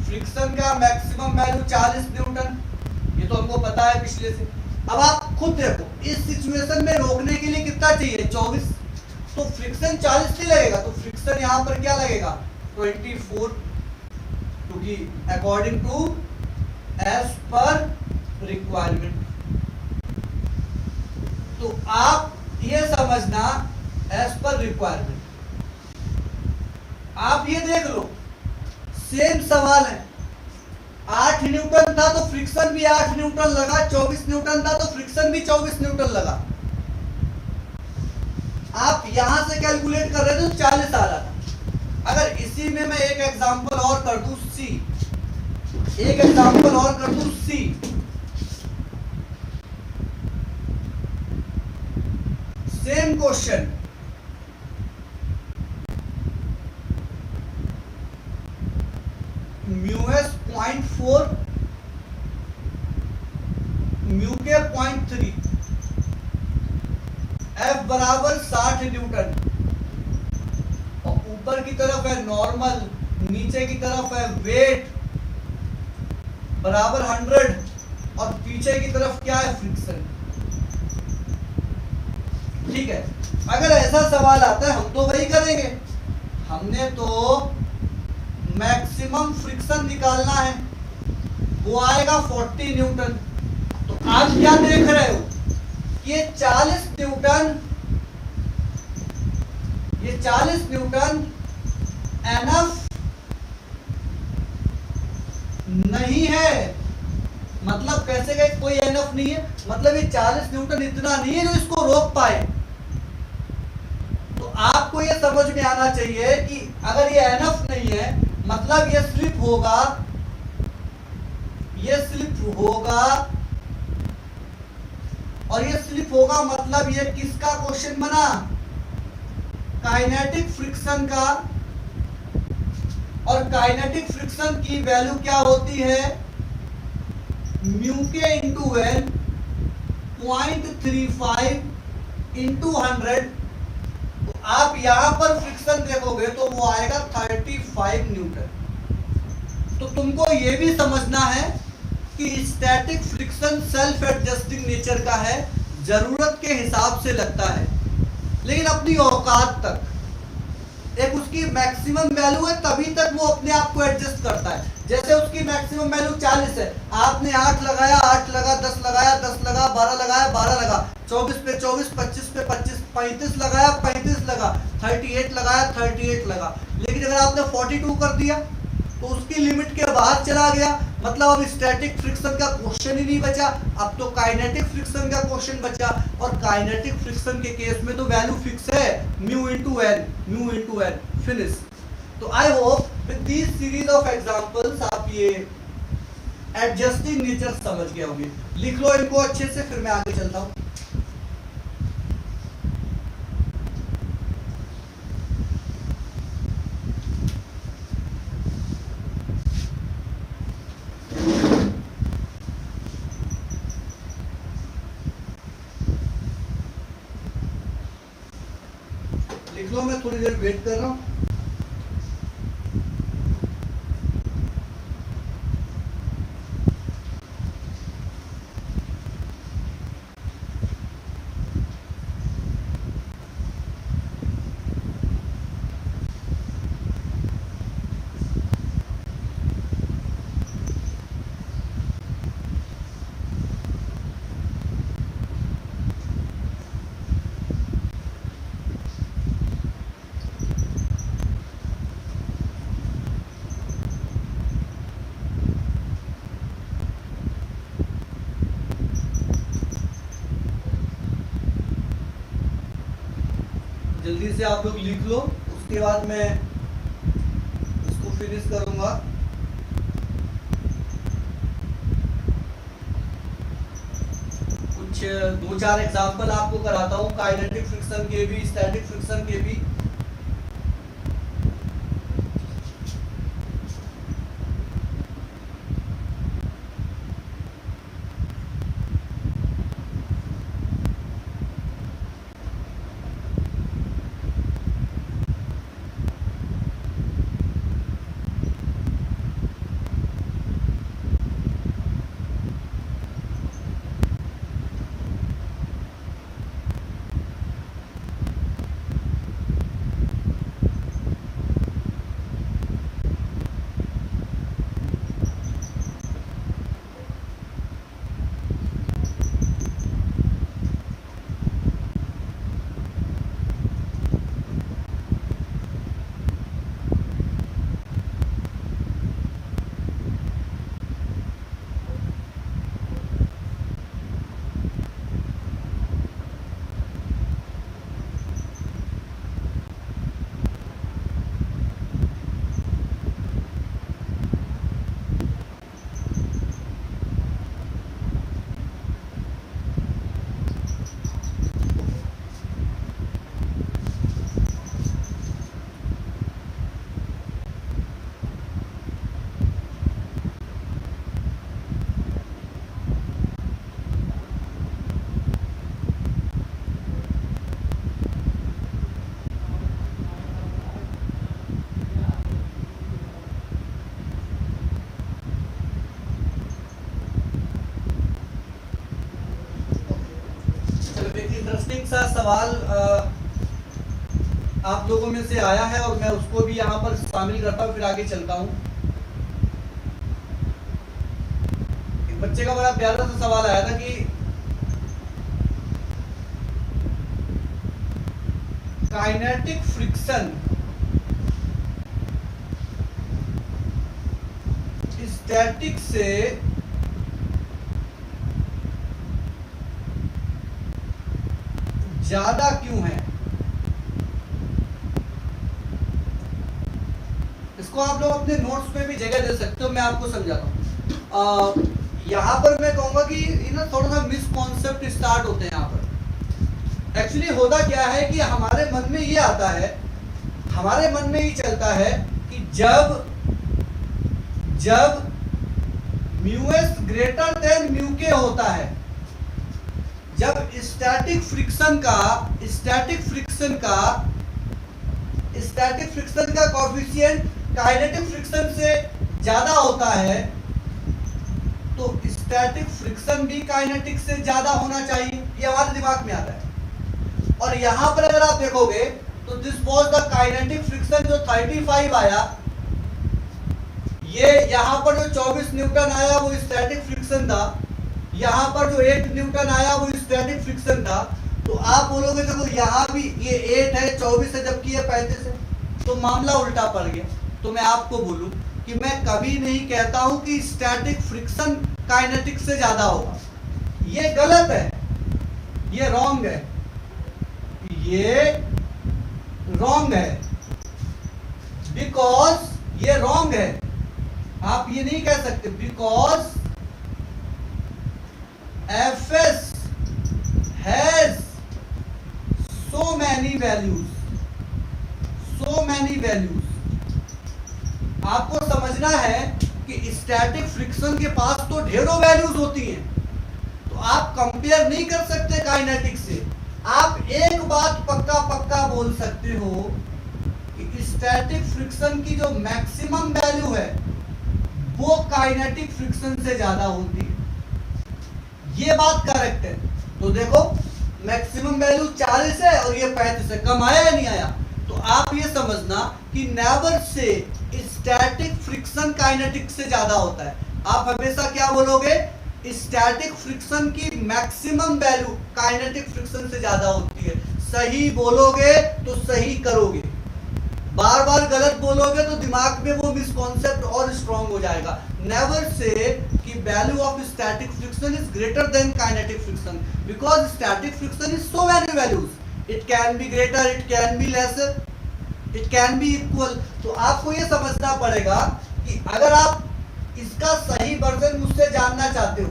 फ्रिक्शन का मैक्सिमम वैल्यू 40 न्यूटन, ये तो हमको पता है पिछले से। अब आप खुद देखो, इस सिचुएशन में रोकने के लिए कितना चाहिए, 24। तो फ्रिक्शन 40 नहीं लगेगा, तो फ्रिक्शन यहाँ पर क्या लगेगा, 24, क्योंकि according to as per requirement. तो आप ये समझना, एज पर रिक्वायरमेंट। आप ये देख लो, सेम सवाल है, 8 न्यूटन था तो फ्रिक्शन भी 8 न्यूटन लगा, 24 न्यूटन था तो फ्रिक्शन भी 24 न्यूटन लगा। आप यहां से कैलकुलेट कर रहे थे तो 40 आ रहा था। अगर इसी में मैं एक एग्जांपल और कर दूं, सी, एक एग्जांपल और कर दूं, see, same question, mu s 0.4, mu k 0.3, F बराबर 60 न्यूटन, और ऊपर की तरफ है नॉर्मल, नीचे की तरफ है वेट बराबर 100, और पीछे की तरफ क्या है, फ्रिक्शन। ठीक है, अगर ऐसा सवाल आता है हम तो वही करेंगे। हमने तो मैक्सिमम फ्रिक्शन निकालना है, वो आएगा 40 न्यूटन। तो आप क्या देख रहे हो, ये 40 न्यूटन एनफ नहीं है। मतलब कैसे गए, कोई एनफ नहीं है, मतलब ये 40 न्यूटन इतना नहीं है जो इसको रोक पाए। तो आपको ये समझ में आना चाहिए कि अगर ये एनफ नहीं है, मतलब ये स्लिप होगा, और ये स्लिप होगा, मतलब ये किसका क्वेश्चन बना? काइनेटिक फ्रिक्शन का। और काइनेटिक फ्रिक्शन की वैल्यू क्या होती है? म्यू के इंटू एन 0.35 इंटू 100। तो आप यहां पर फ्रिक्शन देखोगे तो वो आएगा 35 न्यूटन। तो तुमको ये भी समझना है कि static friction self adjusting nature का है, जरूरत के हिसाब से लगता है, लेकिन अपनी औकात तक। एक उसकी मैक्सिमम वैल्यू है, तभी तक वो अपने आप को एडजस्ट करता है। जैसे उसकी मैक्सिमम वैल्यू 40 है, आपने 8 लगाया, 8 लगा, 10 लगाया, 10 लगा, 12 लगाया, 12 लगा, 24 पे 24, 25 पे 25, 35 लगाया, 35 लगा, 38 लगाया, 38 लगा। लेकिन अगर आपने 42 कर दिया तो उसकी लिमिट के बाहर चला गया, मतलब अब स्टैटिक फ्रिक्शन का क्वेश्चन ही नहीं बचा, अब तो काइनेटिक फ्रिक्शन का क्वेश्चन बचा। और काइनेटिक फ्रिक्शन के केस में तो वैल्यू फिक्स है, mu into N, mu into N, finish. तो I hope with this series of examples आप ये एडजस्टिंग नेचर समझ गए होंगे। लिख लो इनको अच्छे से, फिर मैं आगे चलता हूं। लिख लो, मैं थोड़ी देर वेट कर रहा हूं। जल्दी से आप लोग लिख लो, उसके बाद मैं इसको फिनिश करूंगा। कुछ 2-4 एग्जांपल आपको कराता हूं, काइनेटिक फ्रिक्शन के भी, स्टैटिक फ्रिक्शन के भी। इंटरेस्टिंग सा सवाल आप लोगों में से आया है, और मैं उसको भी यहाँ पर शामिल करता हूँ, फिर आगे चलता हूँ। एक बच्चे का बड़ा प्यारा सा सवाल आया था कि काइनेटिक फ्रिक्शन स्टैटिक से ज्यादा क्यों है। इसको आप लोग अपने नोट्स पे भी जगह दे सकते हो, मैं आपको समझाता हूँ। यहाँ पर मैं कहूंगा कि ना थोड़ा सा मिसकॉन्सेप्ट स्टार्ट होते हैं यहाँ पर। एक्चुअली होता क्या है कि हमारे मन में ये आता है, हमारे मन में ये चलता है कि जब mu S greater than mu के होता है, जब स्टैटिक फ्रिक्शन का कोएफिशिएंट काइनेटिक फ्रिक्शन से ज्यादा होता है, तो स्टैटिक फ्रिक्शन भी काइनेटिक से ज्यादा होना चाहिए, ये हमारे दिमाग में आता है। और यहां पर अगर आप देखोगे तो this was the kinetic friction जो 35 आया, ये यहां पर जो 24 न्यूटन आया वो स्टैटिक फ्रिक्शन था, यहां पर जो 8 न्यूटन आया वो स्टैटिक फ्रिक्शन था। तो आप बोलोगे देखो यहां भी ये 8 है, 24 है, जबकि ये 35 है, तो मामला उल्टा पड़ गया। तो मैं आपको बोलूं कि मैं कभी नहीं कहता हूं कि स्टैटिक फ्रिक्शन काइनेटिक से ज्यादा होगा, ये गलत है, ये रॉन्ग है, ये रॉन्ग है, बिकॉज ये रॉन्ग है। आप ये नहीं कह सकते because Fs has so many values। आपको समझना है कि स्टैटिक फ्रिक्शन के पास तो ढेरों वैल्यूज होती हैं, तो आप कंपेयर नहीं कर सकते काइनेटिक से। आप एक बात पक्का बोल सकते हो कि स्टैटिक फ्रिक्शन की जो मैक्सिमम वैल्यू है वो काइनेटिक फ्रिक्शन से ज्यादा होती है, ये बात करेक्ट है। तो देखो मैक्सिमम वैल्यू 40 है और ये 35 है, कम आया या नहीं आया? तो आप ये समझना कि never say static friction kinetic से ज्यादा होता है। आप हमेशा क्या बोलोगे? स्टैटिक फ्रिक्शन की मैक्सिमम वैल्यू काइनेटिक फ्रिक्शन से ज्यादा होती है। सही बोलोगे तो सही करोगे, बार बार गलत बोलोगे तो दिमाग में वो मिसकॉन्सेप्ट और स्ट्रॉन्ग हो जाएगा। नेवर से कि value of static friction is greater than kinetic friction, because static friction is so many values, it can be greater, it can be lesser, it can be equal. तो आपको ये समझना पड़ेगा कि अगर आप इसका सही वर्जन मुझसे जानना चाहते हो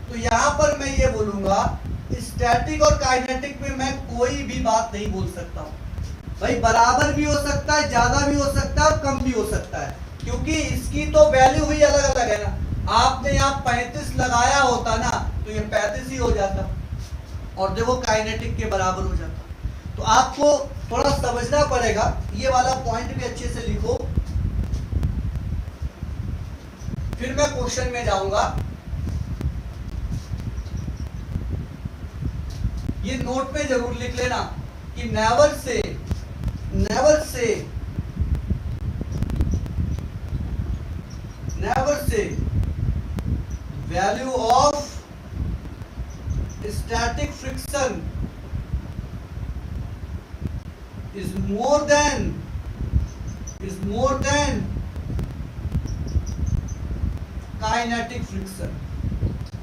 तो यहाँ पर मैं ये बोलूंगा स्टैटिक और काइनेटिक में मैं कोई भी बात नहीं बोल सकता हूँ भाई। बराबर भी हो सकता है, ज्यादा भी हो सकता है और कम भी हो सकता है, क्योंकि इसकी तो वैल्यू ही अलग अलग है ना। आपने यहाँ 35 लगाया होता ना तो ये 35 ही हो जाता और देखो काइनेटिक के बराबर हो जाता। तो आपको थोड़ा समझना पड़ेगा, ये वाला पॉइंट भी अच्छे से लिखो, फिर मैं क्वेश्चन में जाऊंगा। ये नोट पे जरूर लिख लेना कि never say value of static friction is more than kinetic friction.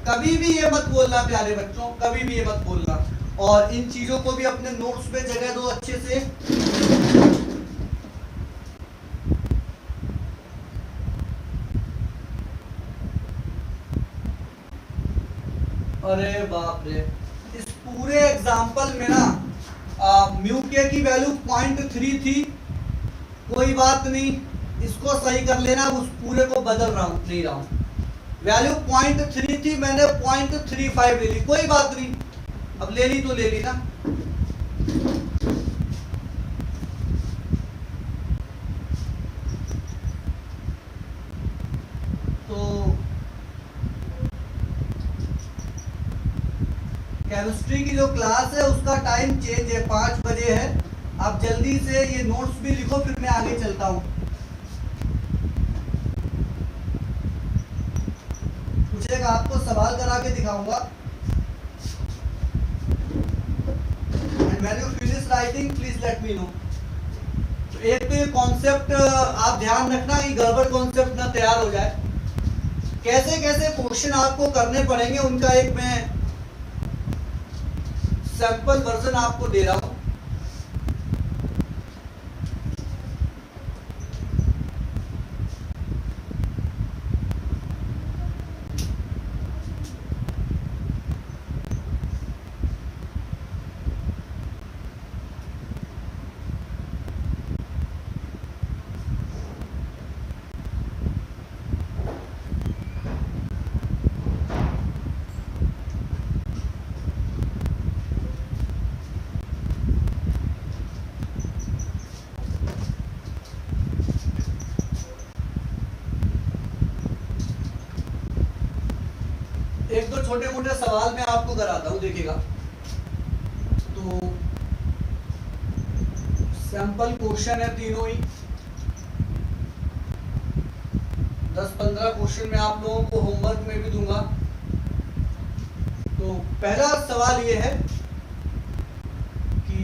कभी भी ये मत बोलना प्यारे बच्चों, कभी भी ये मत बोलना। और इन चीजों को भी अपने नोट्स पे जगह दो अच्छे से। अरे बाप रे, इस पूरे एग्जाम्पल में ना म्यू के की वैल्यू 0.3 थी, कोई बात नहीं, इसको सही कर लेना, उस पूरे को बदल रहा हूं, नहीं रहा हूं। वैल्यू 0.3 थी, मैंने 0.35 ले ली, कोई बात नहीं, अब ले ली तो ले ली ना। तो केमिस्ट्री की जो क्लास है उसका टाइम चेंज है, 5 बजे है। आप जल्दी से ये नोट्स भी लिखो, फिर मैं आगे चलता हूँ। पूछेगा आपको, सवाल करा के दिखाऊंगा। And when you finish writing please let me know. तो एक तो ये कॉन्सेप्ट आप ध्यान रखना कि गड़बड़ कॉन्सेप्ट ना तैयार हो जाए। कैसे कैसे क्वेश्चन आपको करने पड़ेंगे उनका एक मैं सैंपल वर्जन आपको दे रहा हूं। छोटे मोटे सवाल मैं आपको कराता हूँ, देखिएगा। तो सैंपल क्वेश्चन है तीनों ही, 10-15 क्वेश्चन मैं आप लोगों को होमवर्क में भी दूंगा। तो पहला सवाल ये है कि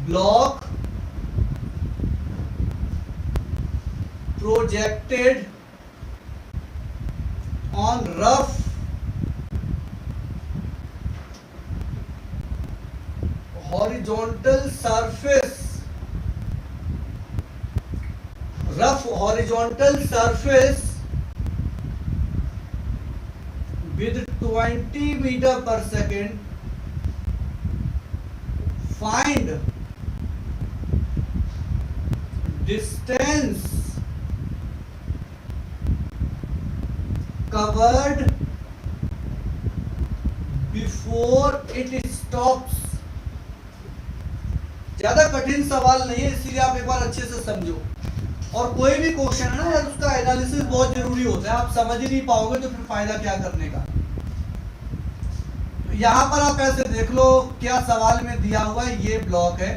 block projected on rough horizontal surface with 20 meter per second, find distance covered before it stops। ज्यादा कठिन सवाल नहीं है, इसीलिए आप एक बार अच्छे से समझो। और कोई भी क्वेश्चन है ना यार, उसका एनालिसिस बहुत जरूरी होता है। आप समझ ही नहीं पाओगे तो फिर फायदा क्या करने का। तो यहां पर आप ऐसे देख लो, क्या सवाल में दिया हुआ है, ये ब्लॉक है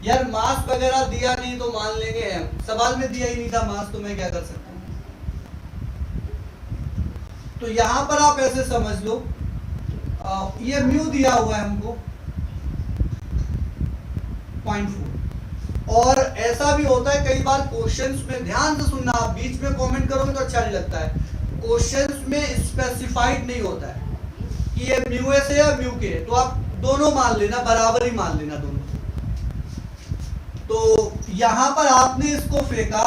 यार। मास वगैरह दिया नहीं तो मान लेंगे, सवाल में दिया ही नहीं था मास, तो मैं क्या कर सकता हूं। तो यहां पर आप ऐसे समझ लो, ये म्यू दिया हुआ है हमको 0.4। और ऐसा भी होता है कई बार क्वेश्चंस में, ध्यान से सुनना, आप बीच में कमेंट करोगे तो अच्छा नहीं लगता है। क्वेश्चंस में स्पेसिफाइड नहीं होता है कि ये म्यू एस है या म्यू के, तो आप दोनों मान लेना, बराबर ही मान लेना दोनों। तो यहां पर आपने इसको फेंका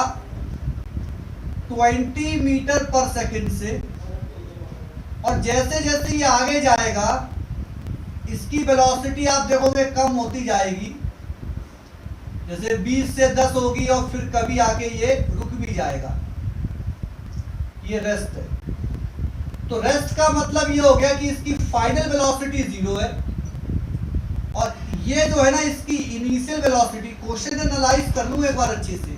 20 मीटर पर सेकंड से, और जैसे जैसे ये आगे जाएगा इसकी वेलोसिटी आप देखोगे कम होती जाएगी। जैसे 20 से 10 होगी और फिर कभी आके ये रुक भी जाएगा। ये रेस्ट है। तो रेस्ट का मतलब ये हो गया कि इसकी फाइनल वेलोसिटी 0 है, और ये जो है ना इसकी इनिशियल वेलोसिटी, क्वेश्चन एनालाइज कर लूं एक बार अच्छे से,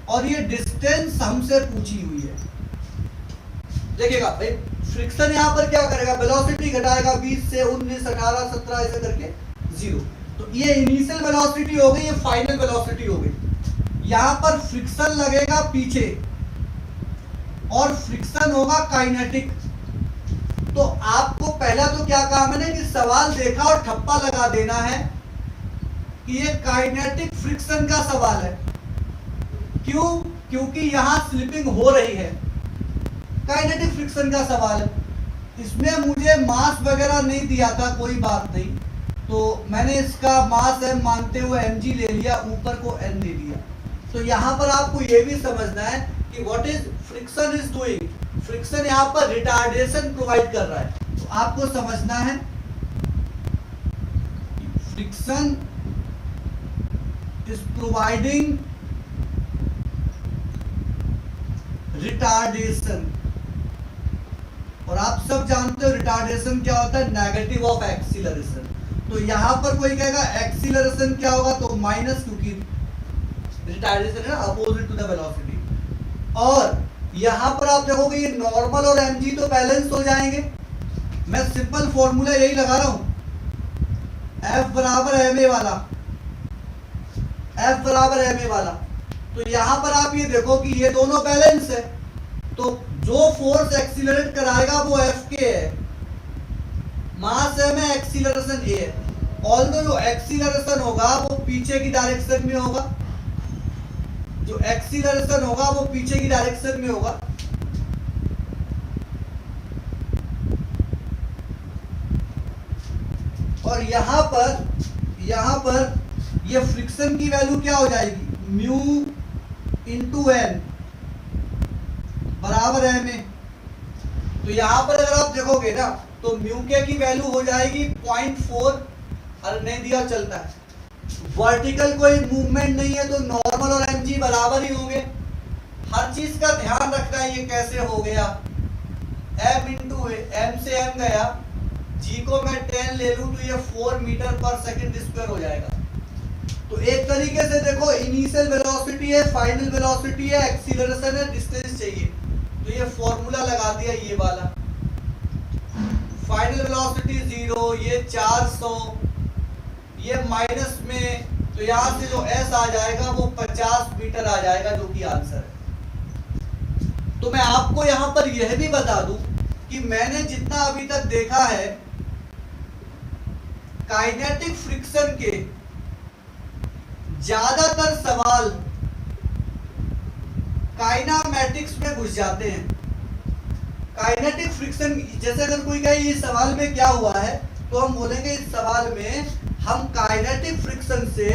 और ये डिस्टेंस हमसे पूछी हुई है। देखिएगा भाई, फ्रिक्शन यहां पर क्या करेगा, वेलोसिटी घटाएगा 20 से 19, 18, 17 ऐसे करके 0। तो ये इनिशियल वेलोसिटी हो गई, ये फाइनल वेलोसिटी हो गई। यहां पर फ्रिक्शन लगेगा पीछे, और फ्रिक्शन होगा काइनेटिक। तो आपको पहला तो क्या काम है ना, कि सवाल देखा और ठप्पा लगा देना है कि ये काइनेटिक फ्रिक्शन का सवाल है। क्यों? क्योंकि यहां स्लिपिंग हो रही है, काइनेटिक फ्रिक्शन का सवाल है। इसमें मुझे मास वगैरह नहीं दिया था, कोई बात नहीं, तो मैंने इसका मास m मानते हुए mg ले लिया, ऊपर को n ले लिया। तो यहाँ पर आपको ये भी समझना है कि what is friction is doing. Friction यहाँ पर रिटार्डेशन प्रोवाइड कर रहा है। तो आपको समझना है फ्रिक्शन इज प्रोवाइडिंग रिटार्डेशन। और आप सब जानते हो रिटार्डेशन क्या होता है, नेगेटिव ऑफ एक्सीलरेशन। तो यहां पर कोई कहेगा एक्सीलरेशन क्या होगा, तो माइनस, क्योंकि रिटार्डेशन है अपोजिट टू द वेलोसिटी। और यहां पर आप देखोगे ये नॉर्मल और mg तो बैलेंस हो जाएंगे। मैं सिंपल फॉर्मूला यही लगा रहा हूं, F बराबर ma वाला, F बराबर ma वाला। तो यहां पर आप ये देखो कि ये दोनों बैलेंस है, तो जो फोर्स एक्सीलरेट कराएगा वो F के है, मास m है, एक्सीलरेशन a है। ऑल्दो जो एक्सीलरेशन होगा वो पीछे की डायरेक्शन में होगा, जो एक्सीलरेशन होगा वो पीछे की डायरेक्शन में होगा। और यहां पर ये फ्रिक्शन की वैल्यू क्या हो जाएगी, म्यू इंटू एन बराबर है में। तो यहां पर अगर आप देखोगे ना तो म्यू के की वैल्यू हो जाएगी 0.4, अरे नहीं दिया चलता है। वर्टिकल कोई मूवमेंट नहीं है तो नॉर्मल और mg बराबर ही होंगे। हर चीज का ध्यान रखना है, ये कैसे हो गया, m इंटू m से m गया, g को मैं 10 ले लूं तो ये 4 मीटर पर सेकंड स्क्वायर हो जाएगा। तो एक तरीके से देखो, इनिशियल वेलोसिटी है, फाइनल वेलोसिटी है, एक्सीलरेशन है, डिस्टेंस चाहिए। तो ये फॉर्मूला लगा दिया ये वाला, फाइनल वेलोसिटी 0, ये 400, ये माइनस में, तो यहां से जो s आ जाएगा वो 50 मीटर आ जाएगा, जो कि आंसर है। तो मैं आपको यहां पर यह भी बता दूं कि मैंने जितना अभी तक देखा है काइनेटिक फ्रिक्शन के ज्यादातर सवाल काइनामेटिक्स में घुस जाते हैं। काइनेटिक फ्रिक्शन, जैसे अगर कोई कहे इस सवाल में क्या हुआ है, तो हम बोलेंगे इस सवाल में हम काइनेटिक फ्रिक्शन से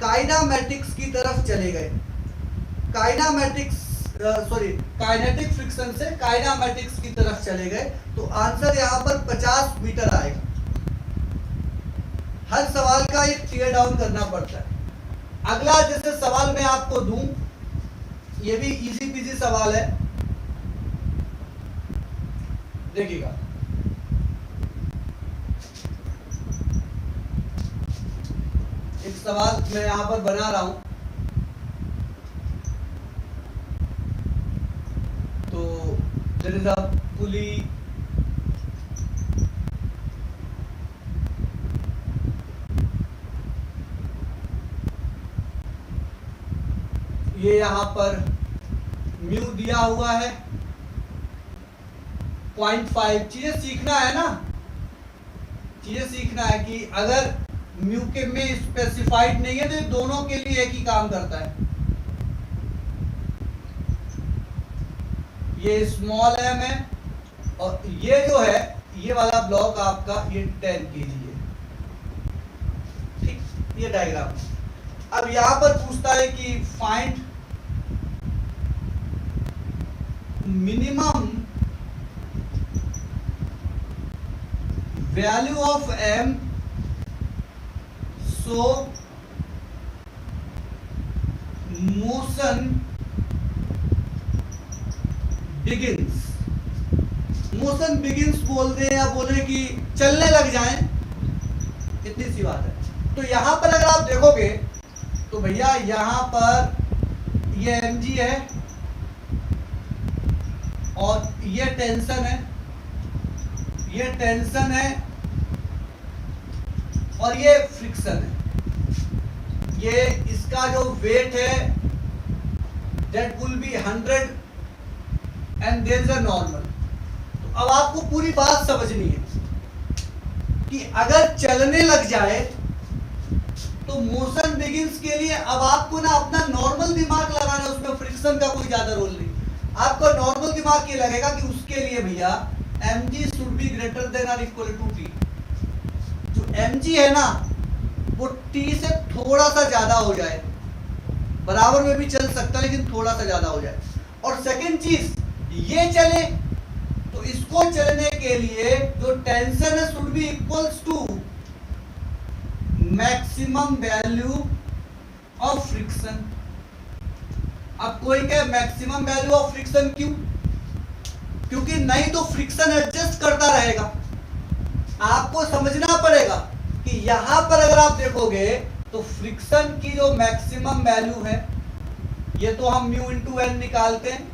काइनामेटिक्स की तरफ चले गए। काइनेटिक फ्रिक्शन से काइनामेटिक्स की तरफ चले गए, तो आंसर यहां पर 50 मीटर आएगा। हर सवाल का एक टीयर डाउन करना पड़ता है। अगला जैसे सवाल मैं आपको दूं, ये भी इजी पीजी सवाल है, देखिएगा। एक सवाल मैं यहां पर बना रहा हूं, तो देयर इज अ पुली, ये यहां पर म्यू दिया हुआ है 0.5। चीजें सीखना है ना, चीजें सीखना है कि अगर म्यू के में स्पेसिफाइड नहीं है तो ये दोनों के लिए एक ही काम करता है। ये स्मॉल m है, और ये जो है ये वाला ब्लॉक आपका ये 10 kg है, ठीक, ये डायग्राम। अब यहां पर पूछता है कि find minimum value of m so motion begins. Motion begins बोल दें या बोले कि चलने लग जाएं, इतनी सी बात है। तो यहां पर अगर आप देखोगे तो भैया यहां पर ये mg है, और ये टेंशन है, ये टेंशन है, और ये फ्रिक्शन है। ये इसका जो वेट है that will be 100 and there is a normal. तो अब आपको पूरी बात समझनी है कि अगर चलने लग जाए तो मोशन बिगिंस के लिए अब आपको ना अपना नॉर्मल दिमाग लगाना है, उसमें फ्रिक्शन का कोई ज्यादा रोल नहीं। आपको नॉर्मल दिमाग ये लगेगा कि उसके लिए भैया mg should be greater than और इक्वल टू t। जो mg है ना वो t से थोड़ा सा ज्यादा हो जाए, बराबर में भी चल सकता है लेकिन थोड़ा सा ज्यादा हो जाए। और सेकंड चीज, ये चले तो इसको चलने के लिए जो टेंशन है should be equals to maximum value of friction. अब कोई कहे मैक्सिमम वैल्यू ऑफ फ्रिक्शन क्यों? क्योंकि नहीं तो फ्रिक्शन एडजस्ट करता रहेगा। आपको समझना पड़ेगा कि यहां पर अगर आप देखोगे तो फ्रिक्शन की जो मैक्सिमम वैल्यू है, ये तो हम म्यू इंटू एन निकालते हैं,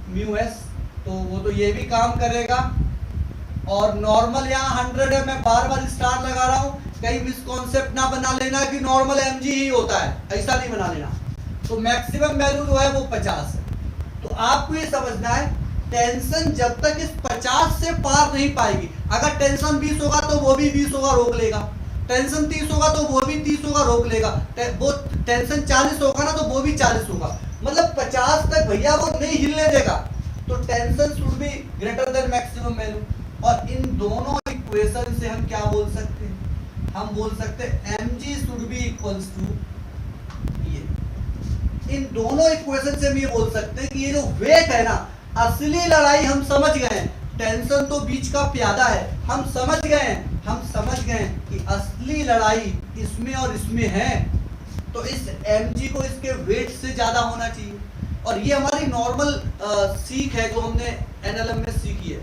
म्यू एस, तो वो तो ये भी काम करेगा। और नॉर्मल यहाँ 100 है, मैं बार बार स्टार लगा रहा हूं, कहीं मिसकॉन्सेप्ट ना बना लेना कि नॉर्मल mg ही होता है, ऐसा नहीं बना लेना। तो मैक्सिमम वैल्यू जो है वो 50 है। तो आपको ये समझना है टेंशन जब तक इस 50 से पार नहीं पाएगी, अगर टेंशन 20 होगा तो वो भी 20 होगा, रोक लेगा। टेंशन 30 होगा तो वो भी 30 होगा, रोक लेगा। वो टेंशन 40 होगा ना तो वो भी 40 होगा, मतलब 50 तक भैया वो नहीं हिलने देगा। तो tension should be greater than maximum value. और इन दोनों इक्वेशन से हम क्या बोल सकते हैं? हम बोल सकते हैं mg should be equals to ये। इन दोनों इक्वेशन से हम ये बोल सकते हैं कि ये जो वेट है ना, असली लड़ाई हम समझ गए। टेंशन तो बीच का प्यादा है, हम समझ गए कि असली लड़ाई इसमें और इसमें है। तो इस mg को इसके वेट से ज्यादा होना चाहिए। और ये हमारी नॉर्मल सीख है जो हमने एनएलएम में सीखी है।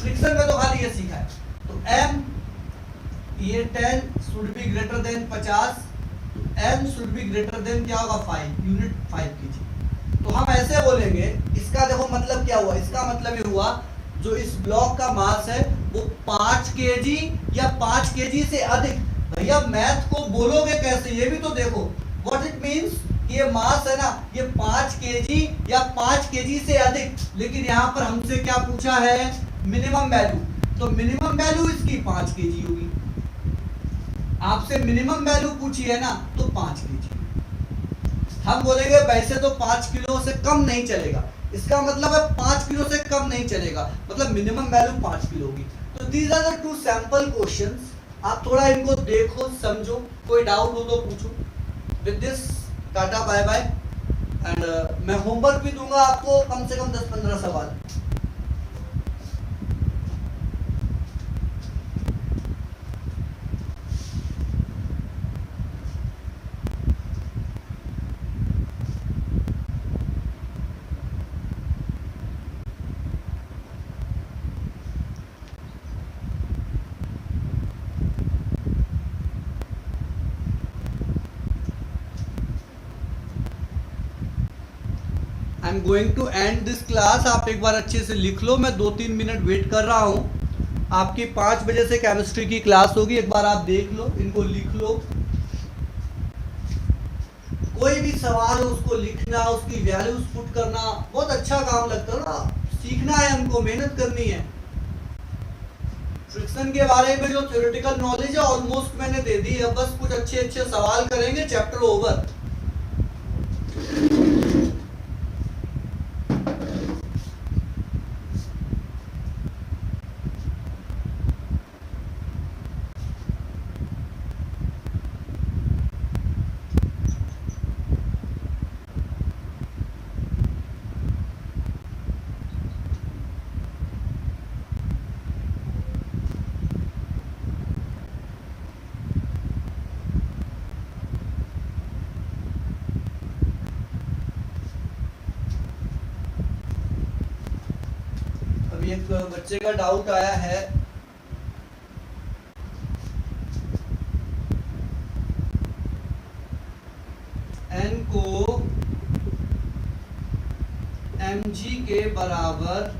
फ्रिक्शन में तो खाली ये सीखा है। तो m ये 10 should be greater than 50, m should be greater than क्या होगा 5 यूनिट 5 kg। तो हम ऐसे ऐसे बोलेंगे, इसका देखो मतलब क्या हुआ, इसका मतलब ये हुआ जो इस ब्लॉक का मास है वो 5 केजी या 5 केजी से अधिक। भैया मैथ को बोलोगे कैसे, ये भी तो देखो। व्हाट इट मींस कि ये मास है ना, ये 5 केजी या 5 केजी से अधिक, लेकिन यहाँ पर हमसे क्या पूछा है, मिनिमम वैल्यू। तो मिनिमम वैल्यू इसकी 5 केजी होगी। आपसे मिनिमम वैल्यू पूछी है ना, तो 5 केजी। हम बोलेंगे वैसे तो 5 किलो से कम नहीं चलेगा, इसका मतलब है 5 किलो से कम नहीं चलेगा, मतलब मिनिमम वैल्यू 5 किलो होगी। तो these are the two sample questions, आप थोड़ा इनको देखो समझो, कोई डाउट हो तो पूछो। With this tata bye bye, and मैं होमवर्क भी दूंगा आपको, कम से कम 10-15 सवाल। I am going to end this class. आप एक बार अच्छे से लिख लो, मैं 2-3 मिनट वेट कर रहा हूँ। आपकी 5 बजे से केमिस्ट्री की क्लास होगी, एक बार आप देख लो, इनको लिख लो। कोई भी सवाल हो उसको लिखना, उसकी वैल्यूज पुट करना, बहुत अच्छा काम लगता है ना, सीखना है हमको, मेहनत करनी है। फ्रिक्शन के बारे में जो थ्योरेटिकल नॉलेज है ऑलमोस्ट मैंने दे दी, अब बस कुछ अच्छे अच्छे सवाल करेंगे, चैप्टर ओवर। एक बच्चे का डाउट आया है, n को mg के बराबर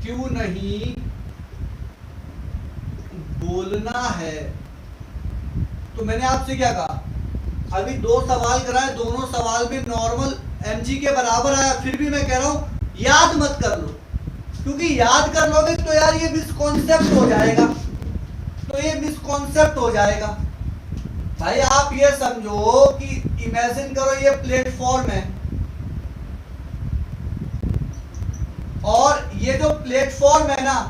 क्यों नहीं बोलना है। तो मैंने आपसे क्या कहा, अभी 2 सवाल कराए, दोनों सवाल में नॉर्मल mg के बराबर आया, फिर भी मैं कह रहा हूं याद मत कर लो, क्योंकि याद कर लोगे तो यार ये मिसकॉन्सेप्ट हो जाएगा, तो ये मिसकॉन्सेप्ट हो जाएगा। भाई आप ये समझो कि इमेजिन करो ये प्लेटफॉर्म है, और ये जो प्लेटफॉर्म है ना,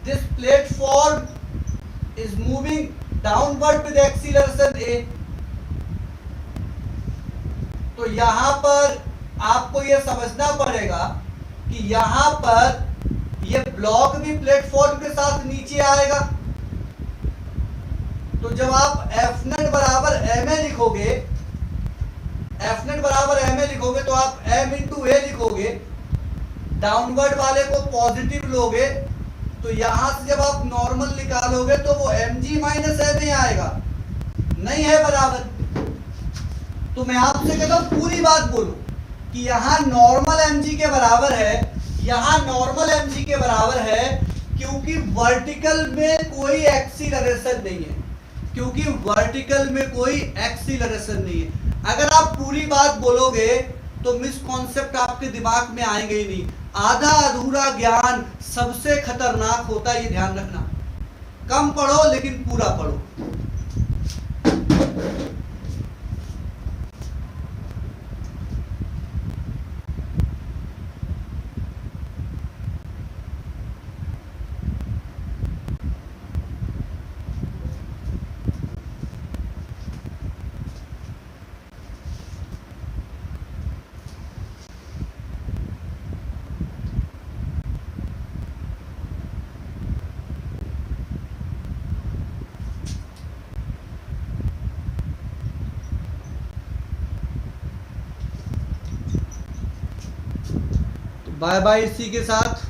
this platform is moving downward with acceleration a। तो यहां पर आपको यह समझना पड़ेगा कि यहां पर यह ब्लॉक भी प्लेटफॉर्म के साथ नीचे आएगा। तो जब आप F0 बराबर ma लिखोगे, F0 बराबर ma लिखोगे तो आप m इंटू a लिखोगे, डाउनवर्ड वाले को पॉजिटिव लोगे, तो यहां से जब आप नॉर्मल निकालोगे तो वो mg माइनस ma आएगा, नहीं है बराबर। तो मैं आपसे कहता हूं पूरी बात बोलो कि यहां नॉर्मल mg के बराबर है, यहां नॉर्मल mg के बराबर है, क्योंकि वर्टिकल में कोई एक्सीलरेशन नहीं है, क्योंकि वर्टिकल में कोई एक्सीलरेशन नहीं है। अगर आप पूरी बात बोलोगे तो मिसकॉन्सेप्ट आपके दिमाग में आएंगे ही नहीं। आधा अधूरा ज्ञान सबसे खतरनाक होता है, ये ध्यान रखना। कम पढ़ो लेकिन पूरा पढ़ो। बाय बाय इसी के साथ।